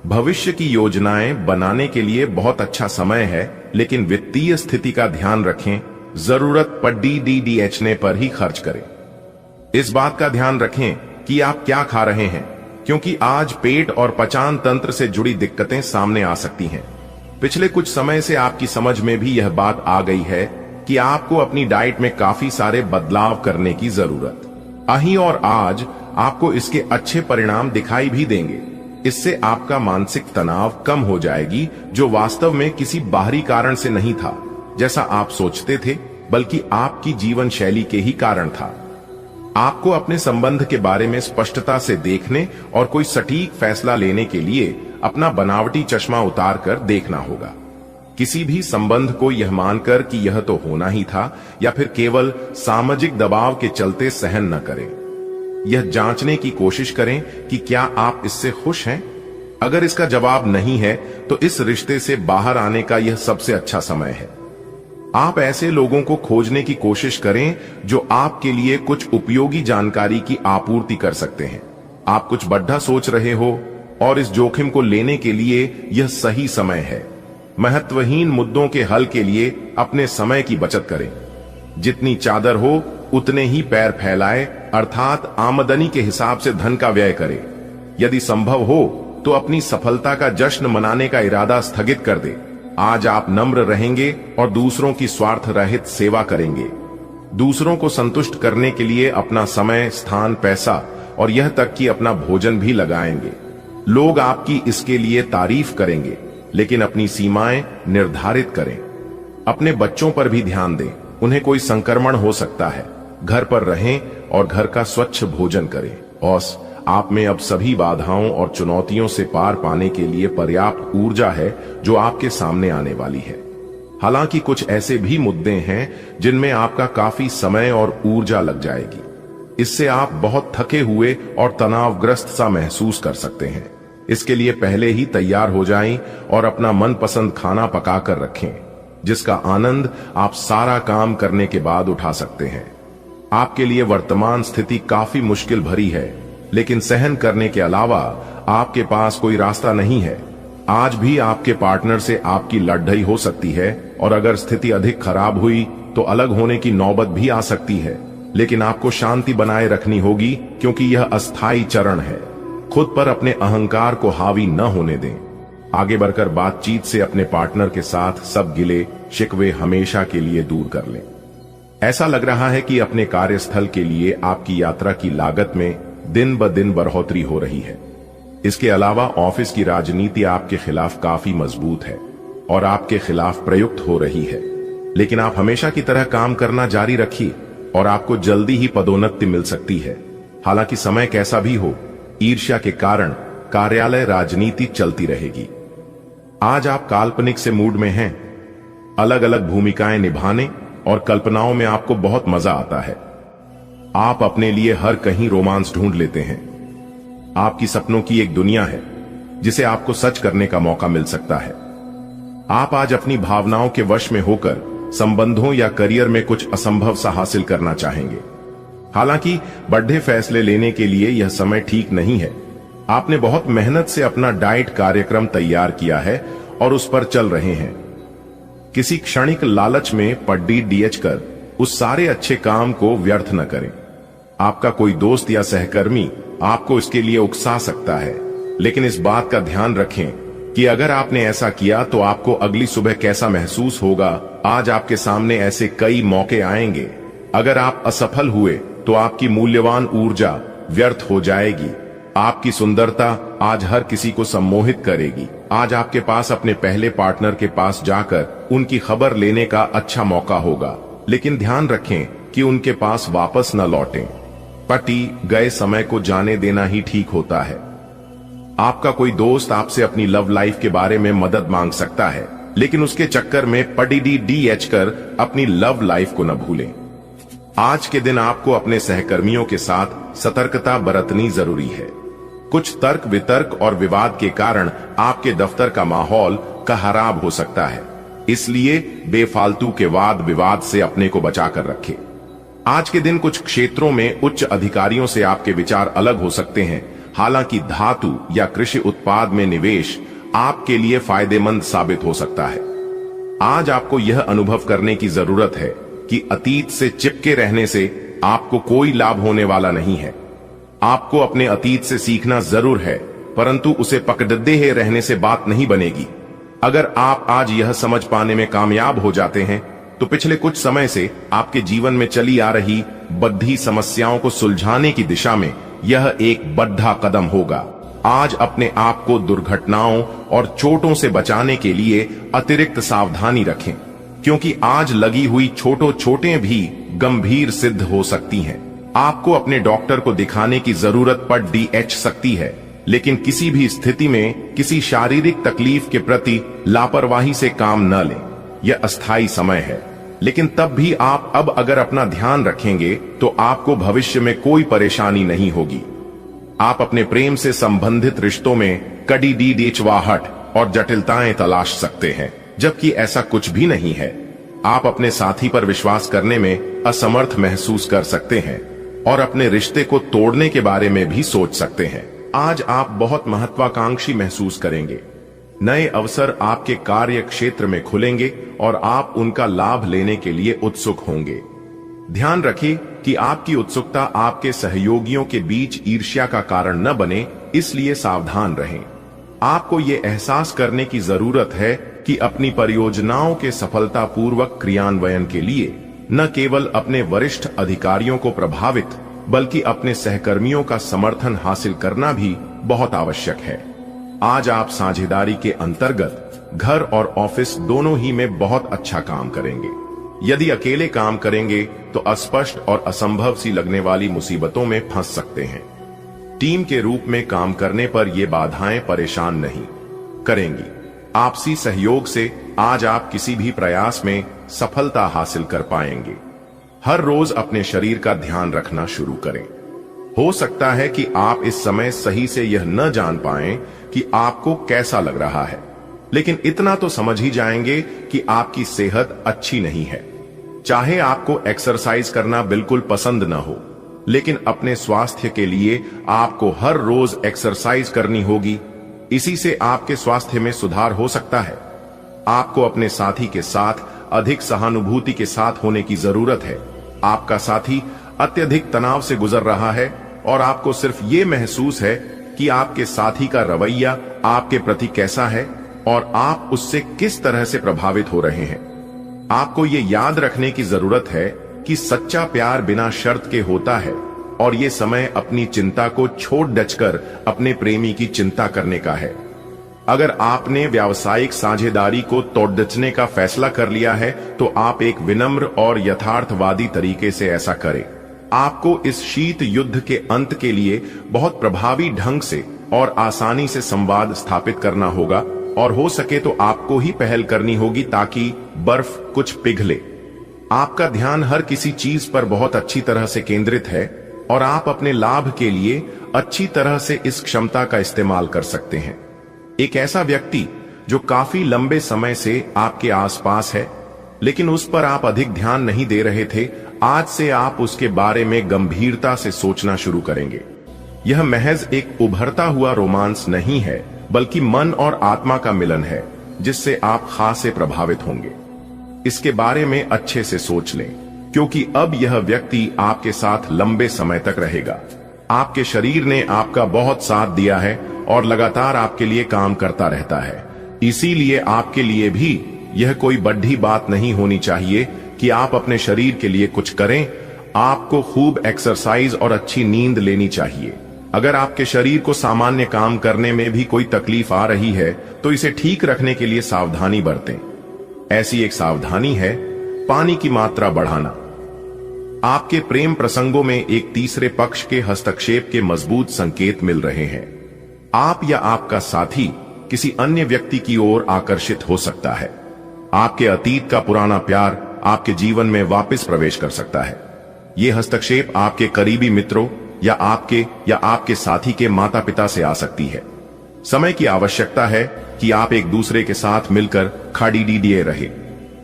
भविष्य की योजनाएं बनाने के लिए बहुत अच्छा समय है, लेकिन वित्तीय स्थिति का ध्यान रखें। जरूरत पर DDDHने पर ही खर्च करें। इस बात का ध्यान रखें कि आप क्या खा रहे हैं, क्योंकि आज पेट और पचान तंत्र से जुड़ी दिक्कतें सामने आ सकती हैं। पिछले कुछ समय से आपकी समझ में भी यह बात आ गई है कि आपको अपनी डाइट में काफी सारे बदलाव करने की जरूरत आई और आज आपको इसके अच्छे परिणाम दिखाई भी देंगे। इससे आपका मानसिक तनाव कम हो जाएगी, जो वास्तव में किसी बाहरी कारण से नहीं था जैसा आप सोचते थे, बल्कि आपकी जीवन शैली के ही कारण था। आपको अपने संबंध के बारे में स्पष्टता से देखने और कोई सटीक फैसला लेने के लिए अपना बनावटी चश्मा उतार कर देखना होगा। किसी भी संबंध को यह मानकर कि यह तो होना ही था या फिर केवल सामाजिक दबाव के चलते सहन न करें। यह जांचने की कोशिश करें कि क्या आप इससे खुश हैं। अगर इसका जवाब नहीं है तो इस रिश्ते से बाहर आने का यह सबसे अच्छा समय है। आप ऐसे लोगों को खोजने की कोशिश करें जो आपके लिए कुछ उपयोगी जानकारी की आपूर्ति कर सकते हैं। आप कुछ बड़ा सोच रहे हो और इस जोखिम को लेने के लिए यह सही समय है। महत्वहीन मुद्दों के हल के लिए अपने समय की बचत करें। जितनी चादर हो उतने ही पैर फैलाए, अर्थात आमदनी के हिसाब से धन का व्यय करें। यदि संभव हो तो अपनी सफलता का जश्न मनाने का इरादा स्थगित कर दे। आज आप नम्र रहेंगे और दूसरों की स्वार्थ रहित सेवा करेंगे। दूसरों को संतुष्ट करने के लिए अपना समय, स्थान, पैसा और यह तक कि अपना भोजन भी लगाएंगे। लोग आपकी इसके लिए तारीफ करेंगे, लेकिन अपनी सीमाएं निर्धारित करें। अपने बच्चों पर भी ध्यान दें, उन्हें कोई संक्रमण हो सकता है। घर पर रहें और घर का स्वच्छ भोजन करें। औस आप में अब सभी बाधाओं और चुनौतियों से पार पाने के लिए पर्याप्त ऊर्जा है जो आपके सामने आने वाली है। हालांकि कुछ ऐसे भी मुद्दे हैं जिनमें आपका काफी समय और ऊर्जा लग जाएगी। इससे आप बहुत थके हुए और तनावग्रस्त सा महसूस कर सकते हैं। इसके लिए पहले ही तैयार हो जाएं और अपना मनपसंद खाना पका कर रखें, जिसका आनंद आप सारा काम करने के बाद उठा सकते हैं। आपके लिए वर्तमान स्थिति काफी मुश्किल भरी है, लेकिन सहन करने के अलावा आपके पास कोई रास्ता नहीं है। आज भी आपके पार्टनर से आपकी लड़ाई हो सकती है और अगर स्थिति अधिक खराब हुई तो अलग होने की नौबत भी आ सकती है। लेकिन आपको शांति बनाए रखनी होगी, क्योंकि यह अस्थायी चरण है। खुद पर अपने अहंकार को हावी न होने दें। आगे बढ़कर बातचीत से अपने पार्टनर के साथ सब गिले शिकवे हमेशा के लिए दूर कर लें। ऐसा लग रहा है कि अपने कार्यस्थल के लिए आपकी यात्रा की लागत में दिन ब दिन बढ़ोतरी हो रही है। इसके अलावा ऑफिस की राजनीति आपके खिलाफ काफी मजबूत है और आपके खिलाफ प्रयुक्त हो रही है। लेकिन आप हमेशा की तरह काम करना जारी रखिए और आपको जल्दी ही पदोन्नति मिल सकती है। हालांकि समय कैसा भी हो, ईर्ष्या के कारण कार्यालय राजनीति चलती रहेगी। आज आप काल्पनिक से मूड में हैं। अलग अलग भूमिकाएं निभाने और कल्पनाओं में आपको बहुत मजा आता है। आप अपने लिए हर कहीं रोमांस ढूंढ लेते हैं। आपकी सपनों की एक दुनिया है जिसे आपको सच करने का मौका मिल सकता है। आप आज अपनी भावनाओं के वश में होकर संबंधों या करियर में कुछ असंभव सा हासिल करना चाहेंगे। हालांकि बड़े फैसले लेने के लिए यह समय ठीक नहीं है। आपने बहुत मेहनत से अपना डाइट कार्यक्रम तैयार किया है और उस पर चल रहे हैं। किसी क्षणिक लालच में पड्डी डीएच कर उस सारे अच्छे काम को व्यर्थ न करें। आपका कोई दोस्त या सहकर्मी आपको इसके लिए उकसा सकता है, लेकिन इस बात का ध्यान रखें कि अगर आपने ऐसा किया तो आपको अगली सुबह कैसा महसूस होगा। आज आपके सामने ऐसे कई मौके आएंगे। अगर आप असफल हुए तो आपकी मूल्यवान ऊर्जा व्यर्थ हो जाएगी। आपकी सुंदरता आज हर किसी को सम्मोहित करेगी। आज आपके पास अपने पहले पार्टनर के पास जाकर उनकी खबर लेने का अच्छा मौका होगा, लेकिन ध्यान रखें कि उनके पास वापस न लौटें। पटी गए समय को जाने देना ही ठीक होता है। आपका कोई दोस्त आपसे अपनी लव लाइफ के बारे में मदद मांग सकता है, लेकिन उसके चक्कर में पडी डीएच कर अपनी लव लाइफ को न भूलें। आज के दिन आपको अपने सहकर्मियों के साथ सतर्कता बरतनी जरूरी है। कुछ तर्क वितर्क और विवाद के कारण आपके दफ्तर का माहौल खराब हो सकता है, इसलिए बेफालतू के वाद विवाद से अपने को बचाकर रखें। आज के दिन कुछ क्षेत्रों में उच्च अधिकारियों से आपके विचार अलग हो सकते हैं। हालांकि धातु या कृषि उत्पाद में निवेश आपके लिए फायदेमंद साबित हो सकता है। आज आपको यह अनुभव करने की जरूरत है कि अतीत से चिपके रहने से आपको कोई लाभ होने वाला नहीं है। आपको अपने अतीत से सीखना जरूर है, परंतु उसे पकड़े रहने से बात नहीं बनेगी। अगर आप आज यह समझ पाने में कामयाब हो जाते हैं तो पिछले कुछ समय से आपके जीवन में चली आ रही बद्धी समस्याओं को सुलझाने की दिशा में यह एक बड़ा कदम होगा। आज अपने आप को दुर्घटनाओं और चोटों से बचाने के लिए अतिरिक्त सावधानी रखें, क्योंकि आज लगी हुई चोटें भी गंभीर सिद्ध हो सकती हैं। आपको अपने डॉक्टर को दिखाने की जरूरत पड़ सकती है, लेकिन किसी भी स्थिति में किसी शारीरिक तकलीफ के प्रति लापरवाही से काम न लें। यह अस्थायी समय है, लेकिन तब भी आप अब अगर अपना ध्यान रखेंगे तो आपको भविष्य में कोई परेशानी नहीं होगी। आप अपने प्रेम से संबंधित रिश्तों में कड़ी डीचवाहट और जटिलताएं तलाश सकते हैं, जबकि ऐसा कुछ भी नहीं है। आप अपने साथी पर विश्वास करने में असमर्थ महसूस कर सकते हैं और अपने रिश्ते को तोड़ने के बारे में भी सोच सकते हैं। आज आप बहुत महत्वाकांक्षी महसूस करेंगे। नए अवसर आपके कार्य क्षेत्र में खुलेंगे और आप उनका लाभ लेने के लिए उत्सुक होंगे। ध्यान रखें कि आपकी उत्सुकता आपके सहयोगियों के बीच ईर्ष्या का कारण न बने, इसलिए सावधान रहें। आपको ये एहसास करने की जरूरत है कि अपनी परियोजनाओं के सफलतापूर्वक क्रियान्वयन के लिए न केवल अपने वरिष्ठ अधिकारियों को प्रभावित बल्कि अपने सहकर्मियों का समर्थन हासिल करना भी बहुत आवश्यक है। आज आप साझेदारी के अंतर्गत घर और ऑफिस दोनों ही में बहुत अच्छा काम करेंगे। यदि अकेले काम करेंगे तो अस्पष्ट और असंभव सी लगने वाली मुसीबतों में फंस सकते हैं। टीम के रूप में काम करने पर ये बाधाएं परेशान नहीं करेंगी। आपसी सहयोग से आज आप किसी भी प्रयास में सफलता हासिल कर पाएंगे। हर रोज अपने शरीर का ध्यान रखना शुरू करें। हो सकता है कि आप इस समय सही से यह न जान पाएं कि आपको कैसा लग रहा है, लेकिन इतना तो समझ ही जाएंगे कि आपकी सेहत अच्छी नहीं है। चाहे आपको एक्सरसाइज करना बिल्कुल पसंद न हो, लेकिन अपने स्वास्थ्य के लिए आपको हर रोज एक्सरसाइज करनी होगी। इसी से आपके स्वास्थ्य में सुधार हो सकता है। आपको अपने साथी के साथ अधिक सहानुभूति के साथ होने की जरूरत है। आपका साथी अत्यधिक तनाव से गुजर रहा है और आपको सिर्फ ये महसूस है कि आपके साथी का रवैया आपके प्रति कैसा है और आप उससे किस तरह से प्रभावित हो रहे हैं। आपको ये याद रखने की जरूरत है कि सच्चा प्यार बिना शर्त के होता है और ये समय अपनी चिंता को छोड़ डचकर अपने प्रेमी की चिंता करने का है। अगर आपने व्यावसायिक साझेदारी को तोड़ने का फैसला कर लिया है तो आप एक विनम्र और यथार्थवादी तरीके से ऐसा करें। आपको इस शीत युद्ध के अंत के लिए बहुत प्रभावी ढंग से और आसानी से संवाद स्थापित करना होगा, और हो सके तो आपको ही पहल करनी होगी ताकि बर्फ कुछ पिघले। आपका ध्यान हर किसी चीज पर बहुत अच्छी तरह से केंद्रित है और आप अपने लाभ के लिए अच्छी तरह से इस क्षमता का इस्तेमाल कर सकते हैं। एक ऐसा व्यक्ति जो काफी लंबे समय से आपके आसपास है लेकिन उस पर आप अधिक ध्यान नहीं दे रहे थे, आज से आप उसके बारे में गंभीरता से सोचना शुरू करेंगे। यह महज एक उभरता हुआ रोमांस नहीं है, बल्कि मन और आत्मा का मिलन है जिससे आप खासे प्रभावित होंगे। इसके बारे में अच्छे से सोच लें, क्योंकि अब यह व्यक्ति आपके साथ लंबे समय तक रहेगा। आपके शरीर ने आपका बहुत साथ दिया है और लगातार आपके लिए काम करता रहता है। इसीलिए आपके लिए भी यह कोई बड़ी बात नहीं होनी चाहिए कि आप अपने शरीर के लिए कुछ करें। आपको खूब एक्सरसाइज और अच्छी नींद लेनी चाहिए। अगर आपके शरीर को सामान्य काम करने में भी कोई तकलीफ आ रही है तो इसे ठीक रखने के लिए सावधानी बरतें। ऐसी एक सावधानी है पानी की मात्रा बढ़ाना। आपके प्रेम प्रसंगों में एक तीसरे पक्ष के हस्तक्षेप के मजबूत संकेत मिल रहे हैं। आप या आपका साथी किसी अन्य व्यक्ति की ओर आकर्षित हो सकता है। आपके अतीत का पुराना प्यार आपके जीवन में वापस प्रवेश कर सकता है। यह हस्तक्षेप आपके करीबी मित्रों या आपके साथी के माता पिता से आ सकती है। समय की आवश्यकता है कि आप एक दूसरे के साथ मिलकर खड़ीडीडिए रहे।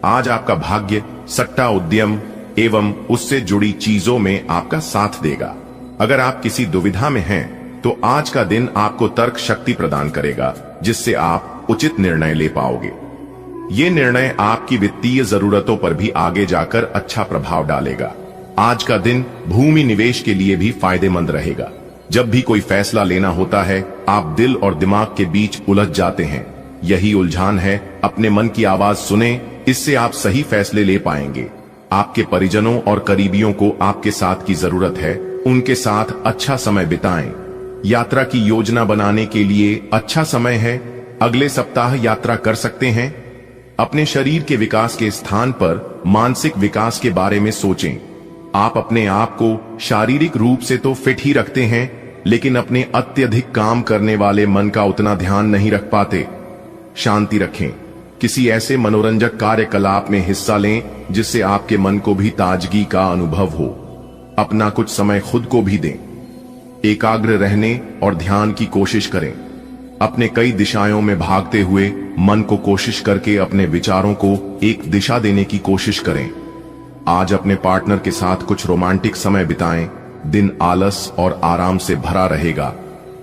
आज आपका भाग्य सट्टा उद्यम एवं उससे जुड़ी चीजों में आपका साथ देगा। अगर आप किसी दुविधा में हैं तो आज का दिन आपको तर्क शक्ति प्रदान करेगा, जिससे आप उचित निर्णय ले पाओगे। ये निर्णय आपकी वित्तीय जरूरतों पर भी आगे जाकर अच्छा प्रभाव डालेगा। आज का दिन भूमि निवेश के लिए भी फायदेमंद रहेगा। जब भी कोई फैसला लेना होता है, आप दिल और दिमाग के बीच उलझ जाते हैं। यही उलझान है। अपने मन की आवाज सुने, इससे आप सही फैसले ले पाएंगे। आपके परिजनों और करीबियों को आपके साथ की जरूरत है। उनके साथ अच्छा समय बिताएं। यात्रा की योजना बनाने के लिए अच्छा समय है। अगले सप्ताह यात्रा कर सकते हैं। अपने शरीर के विकास के स्थान पर मानसिक विकास के बारे में सोचें। आप अपने आप को शारीरिक रूप से तो फिट ही रखते हैं, लेकिन अपने अत्यधिक काम करने वाले मन का उतना ध्यान नहीं रख पाते। शांति रखें। किसी ऐसे मनोरंजक कार्यकलाप में हिस्सा लें जिससे आपके मन को भी ताजगी का अनुभव हो। अपना कुछ समय खुद को भी दें। एकाग्र रहने और ध्यान की कोशिश करें। अपने कई दिशाओं में भागते हुए मन को कोशिश करके अपने विचारों को एक दिशा देने की कोशिश करें। आज अपने पार्टनर के साथ कुछ रोमांटिक समय बिताएं। दिन आलस और आराम से भरा रहेगा।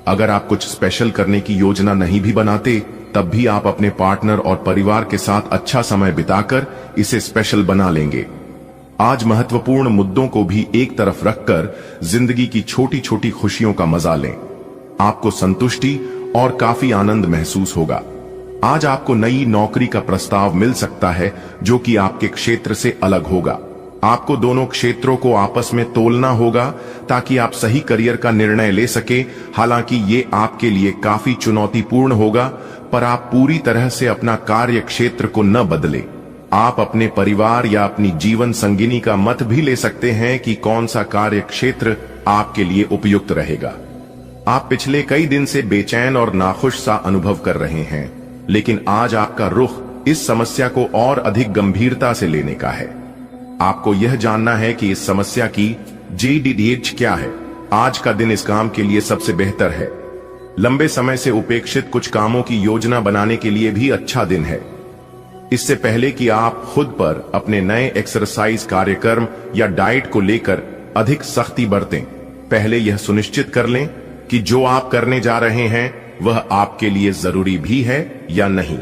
अगर आप कुछ स्पेशल करने की योजना नहीं भी बनाते, तब भी आप अपने पार्टनर और परिवार के साथ अच्छा समय बिताकर इसे स्पेशल बना लेंगे। आज महत्वपूर्ण मुद्दों को भी एक तरफ रखकर जिंदगी की छोटी छोटी खुशियों का मजा लें। आपको संतुष्टि और काफी आनंद महसूस होगा। आज आपको नई नौकरी का प्रस्ताव मिल सकता है जो कि आपके क्षेत्र से अलग होगा। आपको दोनों क्षेत्रों को आपस में तोलना होगा ताकि आप सही करियर का निर्णय ले सके। हालांकि ये आपके लिए काफी चुनौतीपूर्ण होगा, पर आप पूरी तरह से अपना कार्य क्षेत्र को न बदले। आप अपने परिवार या अपनी जीवन संगिनी का मत भी ले सकते हैं कि कौन सा कार्य क्षेत्र आपके लिए उपयुक्त रहेगा। आप पिछले कई दिन से बेचैन और नाखुश सा अनुभव कर रहे हैं, लेकिन आज आपका रुख इस समस्या को और अधिक गंभीरता से लेने का है। आपको यह जानना है कि इस समस्या की JDDH क्या है। आज का दिन इस काम के लिए सबसे बेहतर है। लंबे समय से उपेक्षित कुछ कामों की योजना बनाने के लिए भी अच्छा दिन है। इससे पहले कि आप खुद पर अपने नए एक्सरसाइज कार्यक्रम या डाइट को लेकर अधिक सख्ती बरतें, पहले यह सुनिश्चित कर लें कि जो आप करने जा रहे हैं वह आपके लिए जरूरी भी है या नहीं।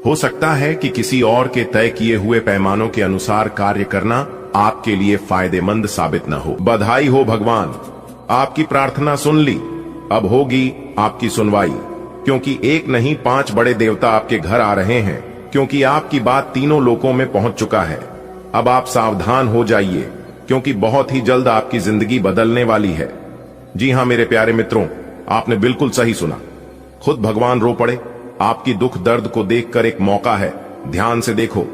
हो सकता है कि किसी और के तय किए हुए पैमानों के अनुसार कार्य करना आपके लिए फायदेमंद साबित न हो। बधाई हो भगवान, आपकी प्रार्थना सुन ली। अब होगी आपकी सुनवाई, क्योंकि एक नहीं 5 बड़े देवता आपके घर आ रहे हैं, क्योंकि आपकी बात तीनों लोकों में पहुंच चुका है। अब आप सावधान हो जाइए, क्योंकि बहुत ही जल्द आपकी जिंदगी बदलने वाली है। जी हां मेरे प्यारे मित्रों, आपने बिल्कुल सही सुना। खुद भगवान रो पड़े। आपकी दुख दर्द को देखकर एक मौका है। ध्यान से देखो,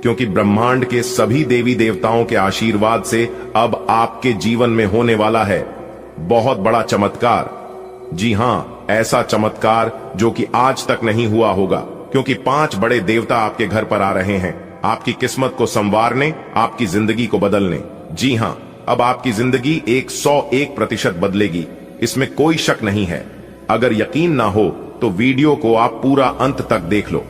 क्योंकि ब्रह्मांड के सभी देवी देवताओं के आशीर्वाद से अब आपके जीवन में होने वाला है बहुत बड़ा चमत्कार। जी हां, ऐसा चमत्कार जो कि आज तक नहीं हुआ होगा, क्योंकि 5 बड़े देवता आपके घर पर आ रहे हैं आपकी किस्मत को संवारने, आपकी जिंदगी को बदलने। जी हां, अब आपकी जिंदगी 101% बदलेगी, इसमें कोई शक नहीं है। अगर यकीन ना हो तो वीडियो को आप पूरा अंत तक देख लो।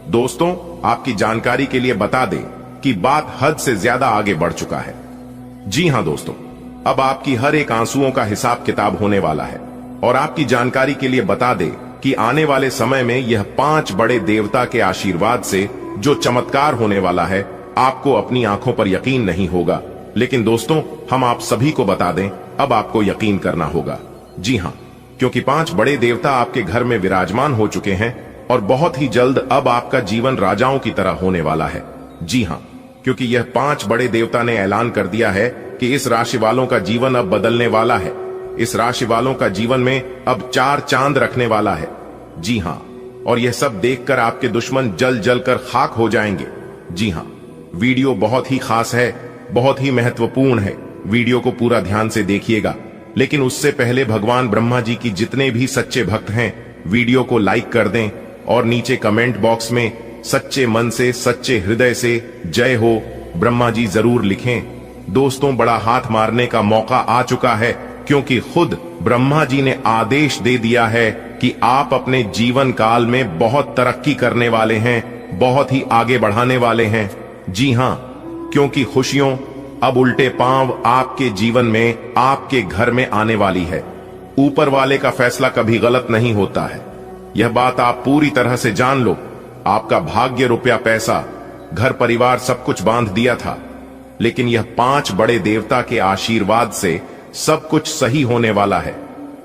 दोस्तों, आपकी जानकारी के लिए बता दें कि बात हद से ज्यादा आगे बढ़ चुका है। जी हां दोस्तों, अब आपकी हर एक आंसुओं का हिसाब किताब होने वाला है। और आपकी जानकारी के लिए बता दें कि आने वाले समय में यह 5 बड़े देवता के आशीर्वाद से जो चमत्कार होने वाला है, आपको अपनी आंखों पर यकीन नहीं होगा। लेकिन दोस्तों, हम आप सभी को बता दें, अब आपको यकीन करना होगा। जी हां, क्योंकि 5 बड़े देवता आपके घर में विराजमान हो चुके हैं और बहुत ही जल्द अब आपका जीवन राजाओं की तरह होने वाला है। जी हां, क्योंकि यह 5 बड़े देवता ने ऐलान कर दिया है कि इस राशि वालों का जीवन अब बदलने वाला है। इस राशि वालों का जीवन में अब 4 चांद रखने वाला है। जी हां, और यह सब देखकर आपके दुश्मन जल जल कर खाक हो जाएंगे। जी हां, वीडियो बहुत ही खास है, बहुत ही महत्वपूर्ण है। वीडियो को पूरा ध्यान से देखिएगा। लेकिन उससे पहले भगवान ब्रह्मा जी की जितने भी सच्चे भक्त हैं, वीडियो को लाइक कर दें और नीचे कमेंट बॉक्स में सच्चे मन से, सच्चे हृदय से जय हो ब्रह्मा जी जरूर लिखें। दोस्तों, बड़ा हाथ मारने का मौका आ चुका है, क्योंकि खुद ब्रह्मा जी ने आदेश दे दिया है कि आप अपने जीवन काल में बहुत तरक्की करने वाले हैं, बहुत ही आगे बढ़ाने वाले हैं। जी हां, क्योंकि खुशियों अब उल्टे पांव आपके जीवन में, आपके घर में आने वाली है। ऊपर वाले का फैसला कभी गलत नहीं होता है, यह बात आप पूरी तरह से जान लो। आपका भाग्य, रुपया, पैसा, घर परिवार सब कुछ बांध दिया था, लेकिन यह 5 बड़े देवता के आशीर्वाद से सब कुछ सही होने वाला है।